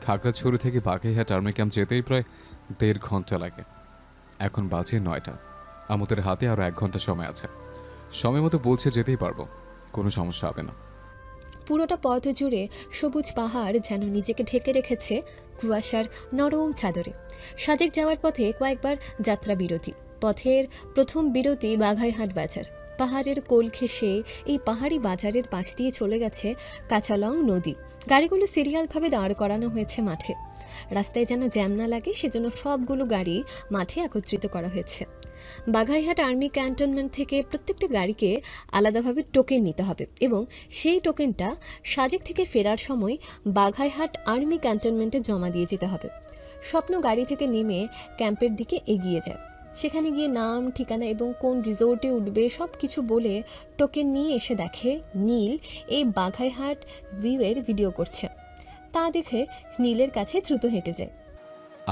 খাগড়াছড়ি থেকে বাঘাইহাট আর্মি ক্যাম্প যেতেই প্রায় 1.5 ঘন্টা লাগে। এখন বাজে 9টা। আমাদের হাতে আরো 1 ঘন্টা সময় আছে। সময় মতো পৌঁছে যেতেই পারবো, কোনো সমস্যা হবে না। পুরোটা পথ জুড়ে সবুজ পাহাড় যেন নিজেকে ঢেকে রেখেছে কুয়াশার নরম চাদরে। সাজেক যাওয়ার পথে কয়েকবার যাত্রা বিরতি। পথের প্রথম বিরতি বাঘাইহাট বাজার। পাহাড়ের কোল ঘেঁষে এই পাহাড়ি বাজারের পাশ দিয়ে চলে গেছে কাঁচালং নদী। গাড়িগুলো সিরিয়ালভাবে দাঁড় করানো হয়েছে মাঠে। রাস্তায় যেন জ্যাম না লাগে সেজন্য সবগুলো গাড়ি মাঠে একত্রিত করা হয়েছে। বাঘাইহাট আর্মি ক্যান্টনমেন্ট থেকে প্রত্যেকটা গাড়িকে আলাদাভাবে টোকেন নিতে হবে এবং সেই টোকেনটা সাজেক থেকে ফেরার সময় বাঘাইহাট আর্মি ক্যান্টনমেন্টে জমা দিয়ে যেতে হবে। স্বপ্ন গাড়ি থেকে নেমে ক্যাম্পের দিকে এগিয়ে যায়। সেখানে গিয়ে নাম, ঠিকানা এবং কোন রিসোর্টে উঠবে সব কিছু বলে টোকেন নিয়ে এসে দেখে নীল এই বাঘাইহাট ভিউয়ের ভিডিও করছে। তা দেখে নীলের কাছে দ্রুত হেঁটে যায়।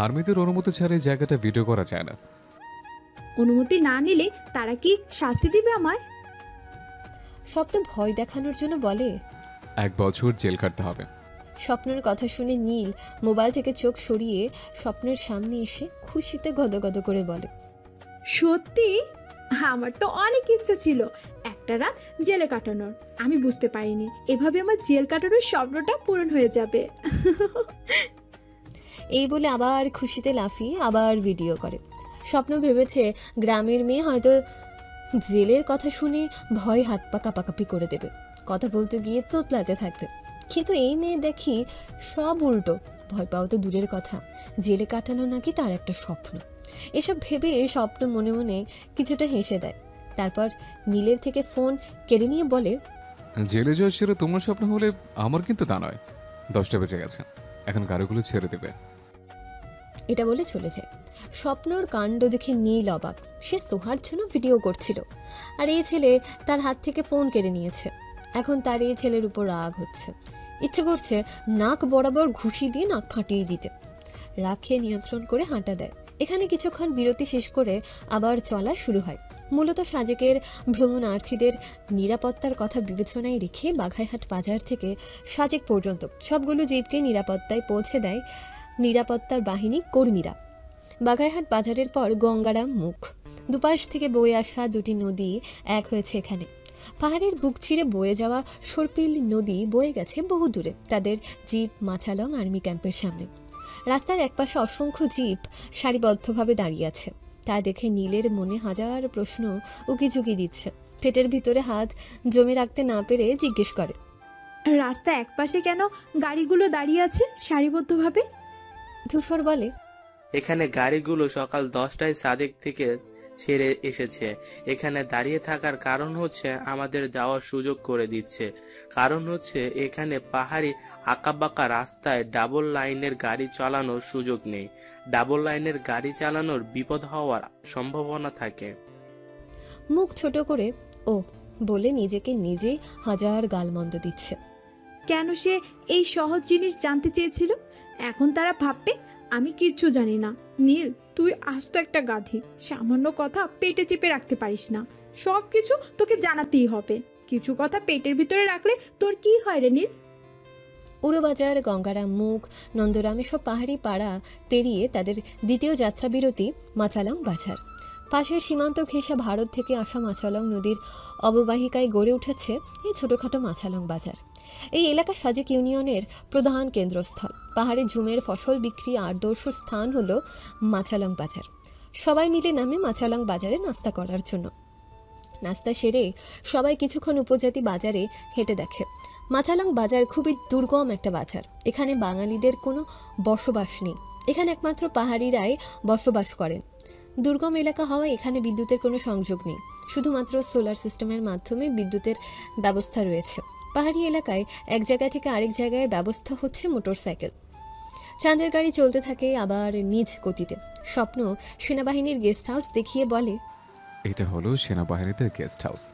আর্মিদের অনুমতি ছাড়া এই জায়গাটা ভিডিও করা যায় না। অনুমতি না নিলে তারা কি শাস্তি দিবে আমায়? স্বপ্ন ভয় দেখানোর জন্য বলে, 1 বছর জেল কাটতে হবে। স্বপ্নের কথা শুনে নীল মোবাইল থেকে চোখ সরিয়ে স্বপ্নের সামনে এসে খুশিতে গদগদ করে বলে, সত্যি? আমার তো অনেক ইচ্ছা ছিল একটা রাত জেলে কাটানোর। আমি বুঝতে পারিনি এভাবে আমার জেল কাটানোর স্বপ্নটা পূরণ হয়ে যাবে। এই বলে আবার খুশিতে লাফিয়ে আবার ভিডিও করে। স্বপ্ন ভেবেছে গ্রামের মেয়ে হয়তো জেলের কথা শুনে ভয় হাত পা কাঁপাকাঁপি করে দেবে, কথা বলতে গিয়ে তোতলাতে থাকবে। কিন্তু এই মেয়ে দেখি সব উল্টো। ভয় পাওয়া তো দূরের কথা, জেলে কাটানো নাকি তার একটা স্বপ্ন। এসব ভেবে স্বপ্ন মনে মনে কিছুটা হেসে দেয়। তারপর নীলের থেকে ফোন কেড়ে নিয়ে বলে, জেলে যাওয়া সেটা তোমার স্বপ্ন হলে আমার কিন্তু তা নয়। 10টা বেজে গেছে, এখন গাড়িগুলো ছেড়ে দেবে। এটা বলে চলে যায়। স্বপ্নর কাণ্ড দেখে নীল অবাক। সে সোহার জন্য ভিডিও করছিল, আর এই ছেলে তার হাত থেকে ফোন কেড়ে নিয়েছে। এখন তার এই ছেলের উপর রাগ হচ্ছে, ইচ্ছে করছে নাক বরাবর ঘুষি দিয়ে নাক ফাটিয়ে দিতে। রাগ খেয়ে নিয়ন্ত্রণ করে হাঁটা দেয়। এখানে কিছুক্ষণ বিরতি শেষ করে আবার চলা শুরু হয়। মূলত সাজেকের ভ্রমণার্থীদের নিরাপত্তার কথা বিবেচনায় রেখে বাঘাইহাট বাজার থেকে সাজেক পর্যন্ত সবগুলো জিপকে নিরাপত্তায় পৌঁছে দেয় নিরাপত্তার বাহিনী কর্মীরা। বাঘাইহাট বাজারের পর গঙ্গারাম মুখ, দুপাশ থেকে বয়ে আসা দুটি নদী এক হয়েছে এখানে। পাহাড়ের বুক চিরে বয়ে যাওয়া সর্পিল নদী বয়ে গেছে বহু দূরে তাদের জিপ মাছালং আর্মি ক্যাম্পের সামনে। রাস্তার একপাশে অসংখ্য জিপ সারিবদ্ধভাবে দাঁড়িয়ে আছে। তা দেখে নীলের মনে হাজার প্রশ্ন উকিঝুঁকি দিচ্ছে। পেটের ভিতরে হাত জমে রাখতে না পেরে জিজ্ঞেস করে, রাস্তা একপাশে কেন গাড়িগুলো দাঁড়িয়ে আছে সারিবদ্ধভাবে? ধূসর বলে, এখানে গাড়িগুলো সকাল 10টায় সাজেক থেকে ছেড়ে এসেছে। এখানে দাঁড়িয়ে থাকার কারণ হচ্ছে আমাদের যাওয়ার সুযোগ করে দিচ্ছে। কারণ হচ্ছে এখানে পাহাড়ি আঁকাবাঁকা রাস্তায় ডাবল লাইনের গাড়ি চালানোর সুযোগ নেই। ডাবল লাইনের গাড়ি চালানোর বিপদ হওয়ার সম্ভাবনা থাকে। মুখ ছোট করে ও বলে নিজেকে নিজেই হাজার গালমন্দ দিচ্ছে। কেন সে এই সহজ জিনিস জানতে চেয়েছিল? এখন তারা ভাববে আমি কিচ্ছু জানি না। নীল, তুই আজ তো একটা গাধি, সামান্য কথা পেটে চেপে রাখতে পারিস না। সব কিছু তোকে জানাতেই হবে। কিছু কথা পেটের ভিতরে রাখলে তোর কি হয় রে নীল? উড়োবাজার, গঙ্গারাম মুখ, নন্দরাম এসব পাহাড়ি পাড়া পেরিয়ে তাদের দ্বিতীয় যাত্রা বিরতি মাছালং বাজার। পাশের সীমান্ত ঘেঁষা ভারত থেকে আসা মাছালং নদীর অববাহিকায় গড়ে উঠেছে এই ছোটোখাটো মাছালং বাজার। এই এলাকা সাজেক ইউনিয়নের প্রধান কেন্দ্রস্থল। পাহাড়ে ঝুমের ফসল বিক্রি আদর্শ স্থান হলো মাছালং বাজার। সবাই মিলে নামে মাছালং বাজারে নাস্তা করার জন্য। নাস্তা সেরে সবাই কিছুক্ষণ উপজাতি বাজারে হেঁটে দেখে। মাছালং বাজার খুবই দুর্গম একটা বাজার। এখানে বাঙালিদের কোনো বসবাস নেই। এখানে একমাত্র পাহাড়িরাই বসবাস করেন। দুর্গম এলাকা হওয়ায় এখানে বিদ্যুতের কোনো সংযোগ নেই। শুধুমাত্র সোলার সিস্টেমের মাধ্যমে বিদ্যুতের ব্যবস্থা রয়েছে। পাহাড়ি এলাকায় এক জায়গা থেকে আরেক জায়গায় ব্যবস্থা হচ্ছে মোটরসাইকেল। চাঁদের গাড়ি চলতে থাকে আবার নিজ গতিতে। স্বপ্ন সেনাবাহিনীর গেস্ট হাউস দেখিয়ে বলে, এটা হলো সেনাবাহিনীদের গেস্ট হাউস।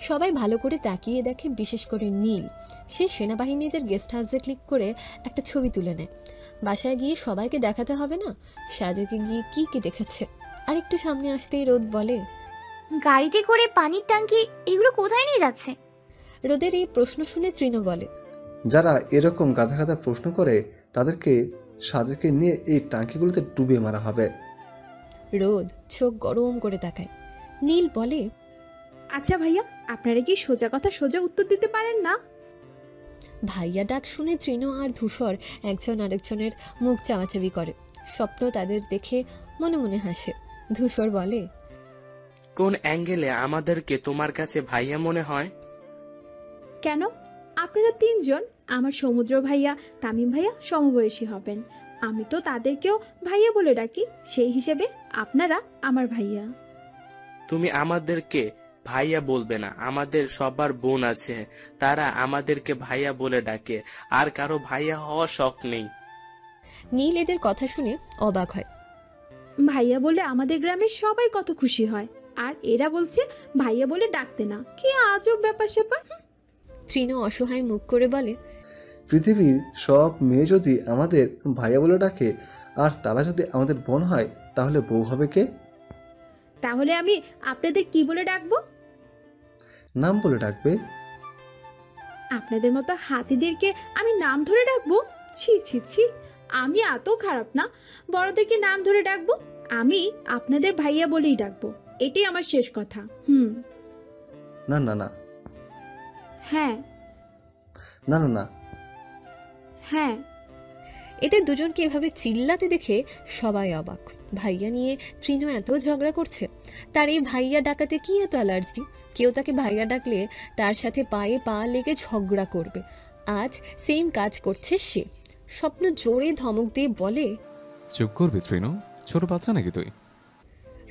সবাই ভালো করে তাকিয়ে দেখে, বিশেষ করে নীল। সে সেনাবাহিনীদের গেস্ট হাউসে ক্লিক করে একটা ছবি তুলে নেয়। বাসায় গিয়ে সবাইকে দেখাতে হবে না সাজেকে গিয়ে কি কি দেখেছে। আর একটু সামনে আসতেই রোদ বলে, গাড়িতে করে পানির ট্যাঙ্কি এগুলো কোথায় নিয়ে যাচ্ছে? রোদের এই প্রশ্ন শুনে তৃণ বলে, যারা এরকম গাধা গাধা প্রশ্ন করে তাদেরকে সাজেকে নিয়ে এই টাঙ্কিগুলোতে ডুবে মারা হবে। রোদ চোখ গরম করে তাকায়। নীল বলে, আচ্ছা ভাইয়া, আপনারা কি সোজা কথা সোজা উত্তর দিতে পারেন না? ভাইয়া ডাক শুনে তৃণ আর ধূসর একজন আরেকজনের মুখ চাওয়াচাবি করে। স্বপ্ন তাদের দেখে মনে মনে হাসে। ধূসর বলে, কোন অ্যাঙ্গেলে আমাদেরকে তোমার কাছে ভাইয়া মনে হয়? কেন? আপনারা তিনজন আমার সমুদ্র ভাইয়া, তামিম ভাইয়া সমবয়সী হবেন। আমি তো তাদেরকেও ভাইয়া বলে ডাকি, সেই হিসেবে আপনারা আমার ভাইয়া। তুমি আমাদেরকে ভাইয়া বলবে না। আমাদের সবার বোন আছে, তারা আমাদেরকে ভাইয়া বলে ডাকে। আর কারো ভাইয়া হওয়ার শখ নেই। নীল এদের কথা শুনে অবাক হয়। ভাইয়া বলে আমাদের গ্রামের সবাই কত খুশি হয়, আর এরা বলছে ভাইয়া বলে ডাকতে না। কি আজব ব্যাপার স্যাপার। তৃণ অসহায় মুখ করে বলে, পৃথিবীর সব মেয়ে যদি আমাদের ভাইয়া বলে ডাকে আর তারা যদি আমাদের বোন হয়, তাহলে বউ হবে কে? তাহলে আমি আপনাদের কি বলে ডাকবো? নাম বলে ডাকবে। আপনাদের মতো হাতিদেরকে আমি নাম ধরে ডাকবো? ছি ছি ছি, আমি এত খারাপ না। বড়দেরকে নাম ধরে ডাকবো। আমি আপনাদের ভাইয়া বলেই ডাকবো, এটাই আমার শেষ কথা। না না না। হ্যাঁ। না না না। হ্যাঁ। এদের দুজনকে এভাবে চিল্লাতে দেখে সবাই অবাক। ভাইয়া নিয়ে তৃণ এত ঝগড়া করছে, তার এই ভাইয়া ডাকাতে কি এত অ্যালার্জি? কেউ তাকে ভাইয়া ডাকলে তার সাথে পায়ে পা লেগে ঝগড়া করবে। আজ সেম কাজ করছে সে। স্বপ্ন জোরে ধমক দিয়ে বলে, চুপ করবি তৃণ, ছোট বাচ্চা নাকি তুই?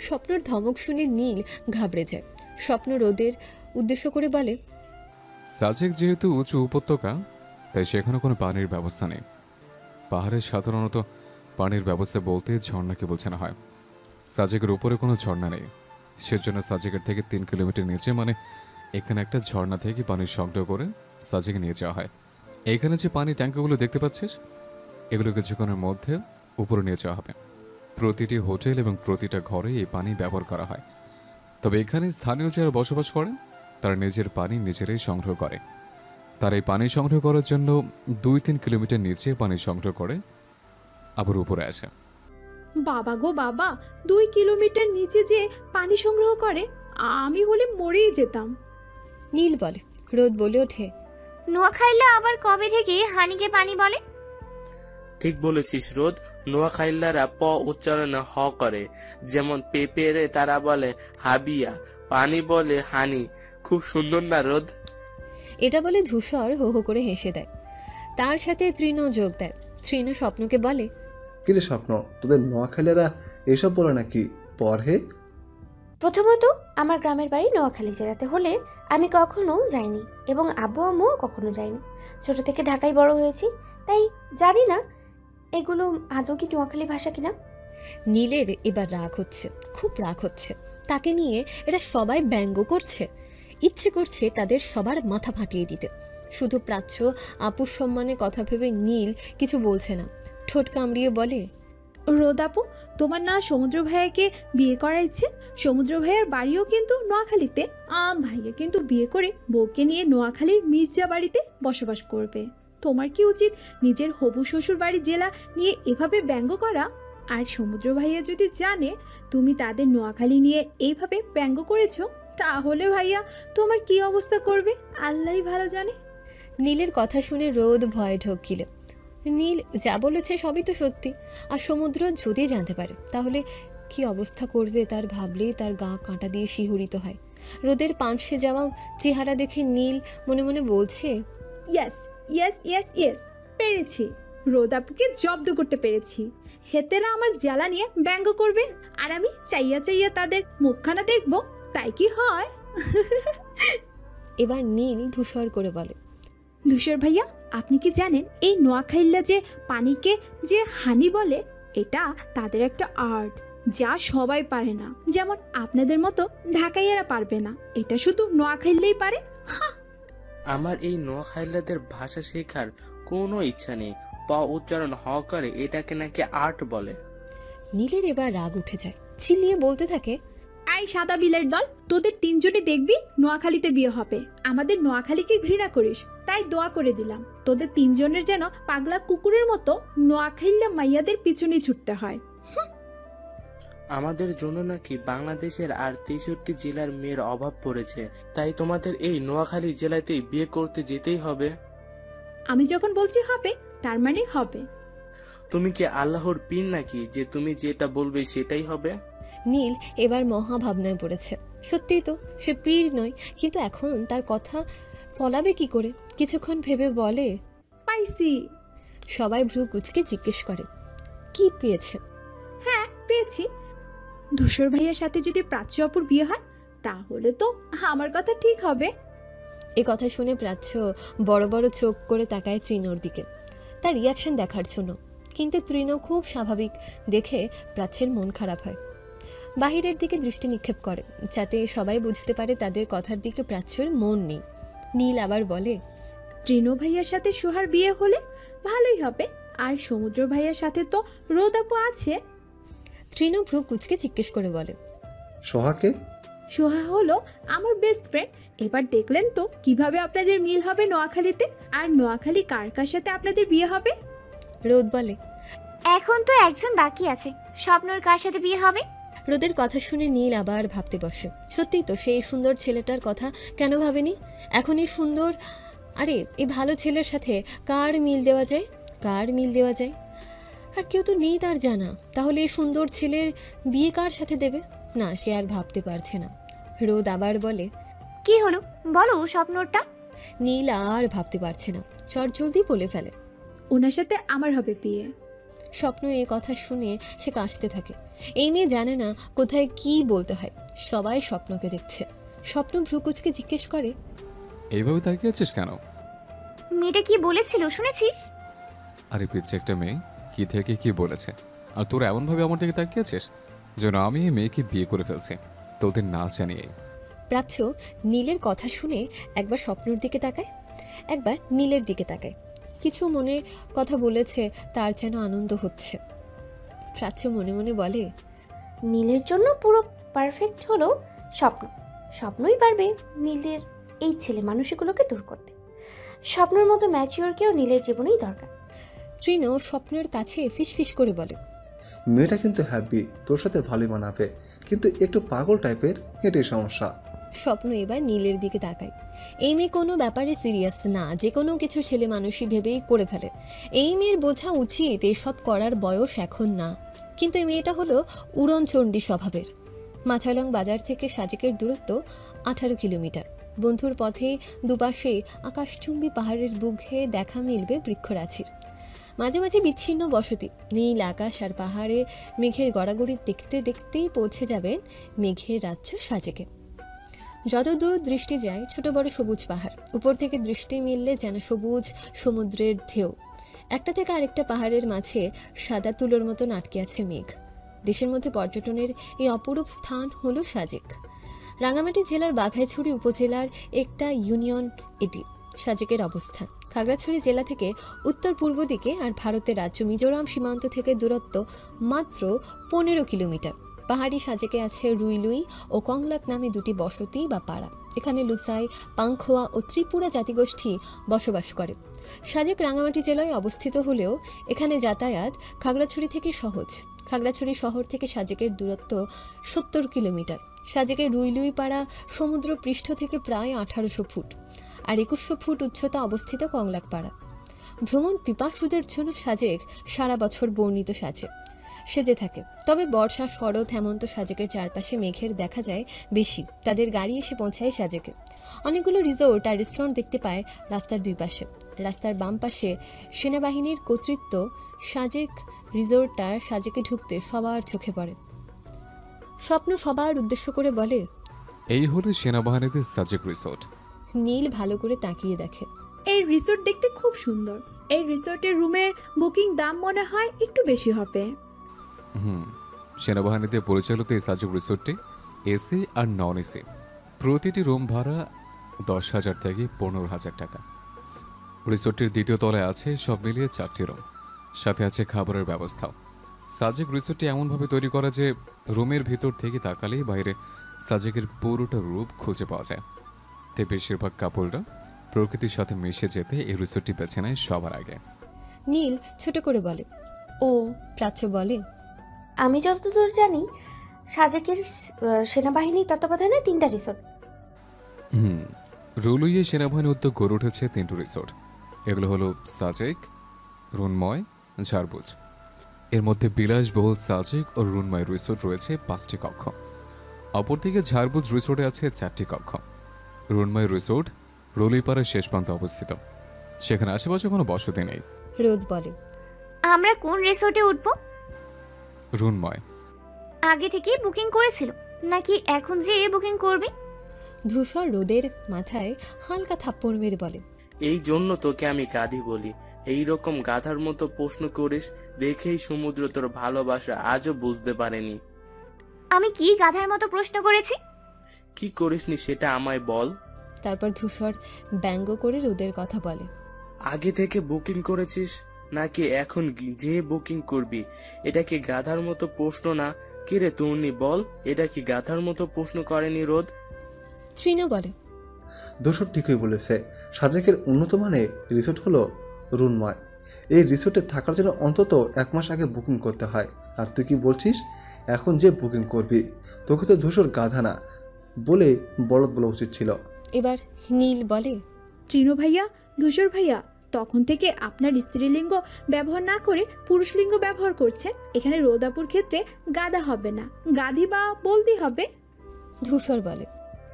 স্বপ্নর ধমক শুনে নীল ঘাবড়ে যায়। স্বপ্ন রোদের উদ্দেশ্য করে বলে, সাজেক যেহেতু উঁচু উপত্যকা, তাই সেখানে কোনো পানির ব্যবস্থা নেই। পাহাড়ে সাধারণত পানির ব্যবস্থা বলতে ঝর্ণাকে বোঝানো হয়। সাজেকের উপরে কোনো ঝর্ণা নেই, সেজন্য সাজেকের থেকে 3 কিলোমিটার নিচে মানে এখানে একটা ঝর্ণা থেকে পানি সংগ্রহ করে সাজেকে নিয়ে যাওয়া হয়। এখানে যে পানি ট্যাঙ্কগুলো দেখতে পাচ্ছিস, এগুলো কিছুক্ষণের মধ্যে উপরে নিয়ে যাওয়া হবে। প্রতিটি হোটেল এবং প্রতিটা ঘরে এই পানি ব্যবহার করা হয়। তবে এখানে স্থানীয় যারা বসবাস করেন তারা নিজের পানি নিজেরাই সংগ্রহ করে। তারা এই পানি সংগ্রহ করার জন্য 2-3 কিলোমিটার নিচে পানি সংগ্রহ করে আবার উপরে আসে। বাবা গো বাবা, 2 কিলোমিটার নিচে যে পানি সংগ্রহ করে, আমি হলে মরেই যেতাম। নীল বলে। রোদ বলে ওঠে, নোয়াখাইলা আবার কবে থেকে হানিকে পানি বলে? ঠিক বলেছিস রোদ। নোয়াখাইলারা প উচ্চারণ হ করে, যেমন পেপেরে তারা বলে হাবিয়া, পানি বলে হানি। খুব সুন্দর না রোদ? এটা বলে ধূসর হো হো করে হেসে দেয়। তার সাথে তৃণ যোগ দেয়। তৃণ স্বপ্নকে বলে, কিরে স্বপ্ন, তোদের নোয়াখালীরা এসব বলে নাকি? পর হে। প্রথমত আমার গ্রামের বাড়ি নোয়াখালী জেলাতে হলে আমি কখনো যাইনি এবং আব্বু আম্মুও কখনো যায়নি। ছোট থেকে ঢাকায় বড় হয়েছি, তাই জানি না এগুলো আদৌ কি নোয়াখালী ভাষা কিনা। নীলের এবার রাগ হচ্ছে, খুব রাগ হচ্ছে। তাকে নিয়ে এটা সবাই ব্যঙ্গ করছে। ইচ্ছে করছে তাদের সবার মাথা ফাটিয়ে দিতে। শুধু প্রাচ্য আপুর সম্মানে কথা ভেবে নীল কিছু বলছে না। ঠোঁট কামড়িয়ে বলে, রোদ আপু, তোমার না সমুদ্র ভাইয়াকে বিয়ে করার ইচ্ছে? সমুদ্র ভাইয়ার বাড়িও কিন্তু নোয়াখালীতে। ভাইয়া কিন্তু বিয়ে করে বউকে নিয়ে নোয়াখালীর মির্জা বাড়িতে বসবাস করবে। তোমার কি উচিত নিজের হবু শ্বশুর বাড়ি জেলা নিয়ে এভাবে ব্যঙ্গ করা? আর সমুদ্র ভাইয়া যদি জানে তুমি তাদের নোয়াখালী নিয়ে এইভাবে ব্যঙ্গ করেছো, তাহলে ভাইয়া তোমার কি অবস্থা করবে আল্লাহই ভালো জানে। নীলের কথা শুনে রোদ ভয়ে ঢোকিল। নীল যা বলেছে সবই তো সত্যি। আর সমুদ্র যদি জানতে পারে তাহলে কি অবস্থা করবে তার ভাবলেই তার গা কাঁটা দিয়ে শিহরিত হয়। রোদের পানসে যাওয়া চেহারা দেখে নীল মনে মনে বলছে, ইয়েস ইয়েস ইয়েস ইয়েস, পেরেছি। রোদ আপুকে জব্দ করতে পেরেছি। হেতেরা আমার জ্বালা নিয়ে ব্যঙ্গ করবে আর আমি চাইয়া চাইয়া তাদের মুখখানা দেখব, তাই কি হয়? এবার নীল ধূসর করে বলে, ধূসর ভাইয়া, আপনি কি জানেন এই নোয়াখাইল্লা যে পানিকে যে হানি বলে, এটা তাদের একটা আর্ট যা সবাই পারে না। যেমন আপনাদের মতো ঢাকাইয়ারা পারবে না, এটা শুধু নোয়াখাইল্লাই পারে। আমার এই নোয়াখাইলাদের ভাষা শেখার কোনো ইচ্ছা নেই। প উচ্চারণ হ করে এটাকে নাকি আর্ট বলে। নীলের এবার রাগ উঠে যায়। চিল্লিয়ে বলতে থাকে, আই সাদা বিলের দল, তোদের 3 জনই দেখবি নোয়াখালীতে বিয়ে হবে। আমাদের নোয়াখালীকে ঘৃণা করিস, তাই দোয়া করে দিলাম তোদের 3 জনের যেন পাগলা কুকুরের মতো নোয়াখাইল্লা মাইয়াদের পিছনে ছুটতে হয়। আমাদের জন্য নাকি বাংলাদেশের আর 63 জেলার মেয়ের অভাব পড়েছে, তাই তোমাদের এই নোয়াখালী জেলাতেই বিয়ে করতে যেতেই হবে। আমি যখন বলছি হবে, তার মানে হবে। তুমি কি আল্লাহর পীর নাকি যে তুমি যেটা বলবে সেটাই হবে? নীল এবার মহা ভাবনায় পড়েছে। সত্যিই তো সে পীর নয়, কিন্তু এখন তার কথা ফলাবে কি করে? কিছুক্ষণ ভেবে বলে, পাইছি। সবাই ভ্রু কুচকে জিজ্ঞেস করে, কি পেয়েছে? হ্যাঁ পেয়েছি। ধূসর ভাইয়ার সাথে যদি প্রাচ্য অপুর বিয়ে হয় তাহলে তো আমার কথা ঠিক হবে। এ কথা শুনে প্রাচ্য বড় বড় চোখ করে তাকায় তৃণর দিকে তার রিয়াকশন দেখার জন্য, কিন্তু তৃণ খুব স্বাভাবিক দেখে প্রাচ্যের মন খারাপ হয়। বাহিরের দিকে দৃষ্টি নিক্ষেপ করে যাতে সবাই বুঝতে পারে তাদের কথার দিকে প্রাচ্যের মন নেই। নীল আবার বলে, তৃণ ভাইয়ার সাথে সোহার বিয়ে হলে ভালোই হবে, আর সমুদ্র ভাইয়ার সাথে তো রোদ আপু আছে। তৃণ ভ্রু কুচকে জিজ্ঞেস করে বলে, সোহাকে? সোহা হলো আমার বেস্ট ফ্রেন্ড। এবার দেখলেন তো কিভাবে আপনাদের মিল হবে নোয়াখালীতে, আর নোয়াখালী কার কার সাথে আপনাদের বিয়ে হবে? রোদ বলে, এখন তো একজন বাকি আছে, স্বপ্নর কার সাথে বিয়ে হবে? রোদের কথা শুনে নীল আবার ভাবতে বসে। সত্যিই তো সেই সুন্দর ছেলেটার কথা কেন ভাবেনি? এখন এই সুন্দর, আরে এই ভালো ছেলের সাথে কার মিল দেওয়া যায়? কার মিল দেওয়া যায়? আর কেউ তো নেই তার জানা। তাহলে এই সুন্দর ছেলের বিয়ে কার সাথে দেবে? না, সে আর ভাবতে পারছে না। রোদ আবার বলে, কি হলো বলো স্বপ্নরটা। নীল আর ভাবতে পারছে না, চট জলদি বলে ফেলে, ওনার সাথে আমার হবে বিয়ে। স্বপ্ন এই কথা শুনে সে কাশতে থাকে। এই মেয়ে জানে না কোথায় কি বলতে হয়। সবাই স্বপ্নকে দেখছে। স্বপ্ন ভ্রুকুচকে জিজ্ঞেস করে, এইভাবে তাকিয়ে আছিস কেন? মেয়েটা কি বলেছিল শুনেছিস? আরে পিচ্ছে একটা মেয়ে কি থেকে কি বলেছে, আর তোরা এমনভাবে আমার দিকে তাকিয়েছিস যেন আমি এই মেয়েকে বিয়ে করে ফেলছি তোদের না জানিয়ে। প্রাচ্য নীলের কথা শুনে একবার স্বপ্নর দিকে তাকায়, একবার নীলের দিকে তাকায়। কিছু মনে কথা বলেছে, তার যেন আনন্দ হচ্ছে। প্রাচ্য মনে মনে বলে, নীলের জন্য পুরো পারফেক্ট হলো স্বপ্ন। স্বপ্নই পারবে নীলের এই ছেলে মানুষগুলোকে দূর করতে। স্বপ্নের মতো ম্যাচিওর কেউ নীলের জীবনেই দরকার। তৃণ স্বপ্নের কাছে ফিসফিস করে বলে, মেয়েটা কিন্তু হ্যাপি, তোর সাথে ভালোই মানাবে, কিন্তু একটু পাগল টাইপের, এটাই সমস্যা। স্বপ্ন এবার নীলের দিকে তাকায়। এই মেয়ে কোনো ব্যাপারে সিরিয়াস না, যে কোনো কিছু ছেলে মানুষই ভেবেই করে ফেলে। এই মেয়ের বোঝা উচিত এসব করার বয়স এখন না। কিন্তু এই মেয়েটা হলো উড়নচণ্ডী স্বভাবের। মাছালং বাজার থেকে সাজেকের দূরত্ব 18 কিলোমিটার। বন্ধুর পথে দুপাশে আকাশচুম্বী পাহাড়ের বুকে দেখা মিলবে বৃক্ষরাজির। মাঝে মাঝে বিচ্ছিন্ন বসতি, নীল আকাশ আর পাহাড়ে মেঘের গড়াগড়ি দেখতে দেখতেই পৌঁছে যাবেন মেঘের রাজ্য সাজেকে। যতদূর দৃষ্টি যায় ছোট বড় সবুজ পাহাড়, উপর থেকে দৃষ্টি মিললে যেন সবুজ সমুদ্রের ঢেউ। একটা থেকে আরেকটা পাহাড়ের মাঝে সাদা তুলোর মতন আটকে আছে মেঘ। দেশের মধ্যে পর্যটনের এই অপরূপ স্থান হলো সাজেক। রাঙামাটি জেলার বাঘাইছড়ি উপজেলার একটা ইউনিয়ন এটি সাজেকের অবস্থান। খাগড়াছড়ি জেলা থেকে উত্তর পূর্ব দিকে আর ভারতের রাজ্য মিজোরাম সীমান্ত থেকে দূরত্ব মাত্র 15 কিলোমিটার। পাহাড়ি সাজেকে আছে রুইলুই ও কংলাক নামে দুটি বসতি বা পাড়া। এখানে লুসাই, পাংখোয়া ও ত্রিপুরা জাতিগোষ্ঠী বসবাস করে। সাজেক রাঙামাটি জেলায় অবস্থিত হলেও এখানে যাতায়াত খাগড়াছড়ি থেকে সহজ। খাগড়াছড়ি শহর থেকে সাজেকের দূরত্ব 70 কিলোমিটার। সাজেকের রুইলুই পাড়া সমুদ্র পৃষ্ঠ থেকে প্রায় 1800 ফুট আর 2100 ফুট উচ্চতা অবস্থিত কংলাক পাড়া। ভ্রমণ পিপাসুদের জন্য সাজেক সারা বছর বর্ণিত সেজে থাকে। তবে বর্ষা, শরৎ, হেমন্ত সাজেকের চারপাশে মেঘের দেখা যায় বেশি। তাদের গাড়ি এসে পৌঁছায় সাজেকে। অনেকগুলো রিসোর্ট আর রেস্টুরেন্ট দেখতে পায় রাস্তার দুই পাশে। রাস্তার বাম পাশে সেনাবাহিনীর কর্তৃত্ব সাজেক রিসোর্টটা সাজেকে ঢুকতে সবার চোখে পড়ে। স্বপ্ন সবার উদ্দেশ্য করে বলে, এই হলো সেনাবাহিনীদের সাজেক রিসোর্ট। নীল ভালো করে তাকিয়ে দেখে। এই রিসোর্ট দেখতে খুব সুন্দর। এই রিসোর্টের রুমের বুকিং দাম মনে হয় একটু বেশি হবে। সেনাবাহিনীতে পরিচালিত এই সাজেক রিসোর্টটি এসি আর নন এসি। প্রতিটি রুম ভাড়া 10,000 থেকে 15,000 টাকা। রিসোর্টটির দ্বিতীয় তলায় আছে সব মিলিয়ে 4টি রুম, সাথে আছে খাবারের ব্যবস্থাও। সাজেক রিসোর্টটি এমনভাবে তৈরি করা যে রুমের ভিতর থেকে তাকালেই বাইরে সাজেকের পুরোটা রূপ খুঁজে পাওয়া যায়। তাই বেশিরভাগ কাপড়রা প্রকৃতির সাথে মিশে যেতে এই রিসোর্টটি বেছে নেয় সবার আগে। নীল ছোট করে বলে, ও। প্রাচ্য বলে, আমি যতদূর জানি সাজেকের সেনাবাহিনীর তত্ত্বাবধানে 3টা রিসোর্ট। রুলুইয়ে সেনাবাহিনী উদ্যোগ গড়ে উঠেছে 3টি রিসোর্ট। এগুলো হলো সাজেক, রুনময়, ঝাড়বুজ। এর মধ্যে বিলাসবহুল সাজেক ও রুনময় রিসোর্ট রয়েছে 5টি কক্ষ। অপরদিকে ঝাড়বুজ রিসোর্টে আছে 4টি কক্ষ। রুনময় রিসোর্ট রুলুইপাড়ার শেষ প্রান্তে অবস্থিত। সেখানে আশেপাশে কোনো বসতি নেই। রোদ বলে, আমরা কোন রিসোর্টে উঠবো? রুনময়। আগে থেকে বুকিং করেছিল নাকি এখন যে বুকিং করবে? ধূসর রোদের মাথায় হালকা থাপ্পড় মেরে বলে, এই জন্য তোকে আমি গাধি বলি। এই রকম গাধার মতো প্রশ্ন করিস দেখেই সমুদ্র তোর ভালোবাসা আজও বুঝতে পারেনি। আমি কি গাধার মতো প্রশ্ন করেছি? কি করিসনি সেটা আমায় বল। তারপর ধূসর ব্যঙ্গ করে রোদের কথা বলে, আগে থেকে বুকিং করেছিস নাকি এখন যে বুকিং করবি? এটা কি গাধার মতো প্রশ্ন না? কিরে তুর্নি বল, এটা কি গাধার মতো প্রশ্ন করেনি রোদ? তৃণ বলে, দোষর ঠিকই বলেছে। সাজেকের উন্নত মানের রিসোর্ট হলো রুনময়। এই রিসোর্টে থাকার জন্য অন্তত 1 মাস আগে বুকিং করতে হয়। আর তুই কি বলছিস এখন যে বুকিং করবি? তোকে তো ধূসর গাধা না বলে বলদ বলা উচিত ছিল। এবার নীল বলে, তৃণ ভাইয়া, ধূসর ভাইয়া, তখন থেকে আপনার স্ত্রীলিঙ্গ ব্যবহার না করে পুরুষলিঙ্গ ব্যবহার করছেন। এখানে রোদাপুর ক্ষেত্রে গাধা হবে না, গাধি বা বলদি হবে। ধূসর বলে,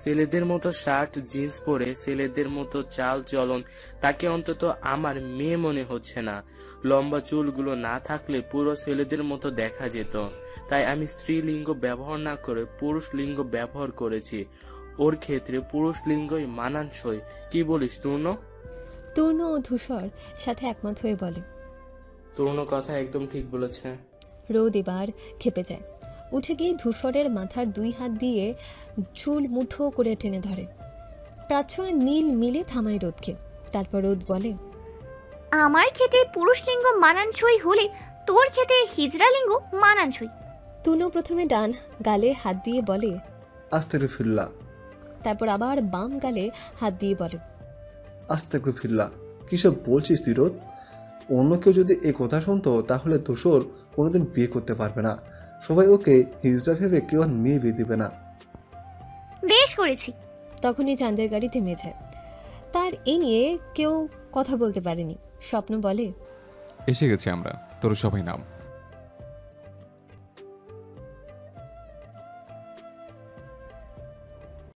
ছেলেদের মতো শার্ট জিন্স পরে ছেলেদের মতো চাল চলন, তাকে অন্তত আমার মেয়ে মনে হচ্ছে না। লম্বা চুলগুলো না থাকলে পুরো ছেলেদের মতো দেখা যেত। তাই আমি স্ত্রীলিঙ্গ ব্যবহার না করে পুরুষ লিঙ্গ ব্যবহার করেছি। ওর ক্ষেত্রে পুরুষ লিঙ্গই মানানসই। কি বলিস তূর্ণ? তূর্ণ ও ধূসর সাথে একমত হয়ে বলে, তরুণের কথা একদম ঠিক বলেছে। রোদ এবার খেপে যায়, উঠে গিয়ে ধূসরের মাথার 2 হাত দিয়ে চুল মুঠো করে টেনে ধরে। প্রাচ্য আর নীল মিলে থামায় রোদকে। তারপর রোদ বলে, আমার ক্ষেতে পুরুষলিঙ্গ মানানসই হলে তোর ক্ষেতে হিজড়া লিঙ্গ মানানসই। তুনু প্রথমে ডান গালে হাত দিয়ে বলে, আস্তাগফিরুল্লাহ। তারপর আবার বাম গালে হাত দিয়ে বলে, আস্তাগফিরুল্লাহ। কিসব বলছিস তুই রোদ? অন্য কেউ যদি এই কথা শুনতো তাহলে দোসর কোনোদিন বিয়ে করতে পারবে না। সবাই ওকে হিজড়া ভেবে কেউ আর মেয়ে বিয়ে দিবে না। বেশ করেছি। তখনই চাঁদের গাড়ি থেমে যায়। তার এ নিয়ে কেউ কথা বলতে পারেনি। স্বপ্ন বলে, এসে গেছি আমরা, তোর সবাই নাম।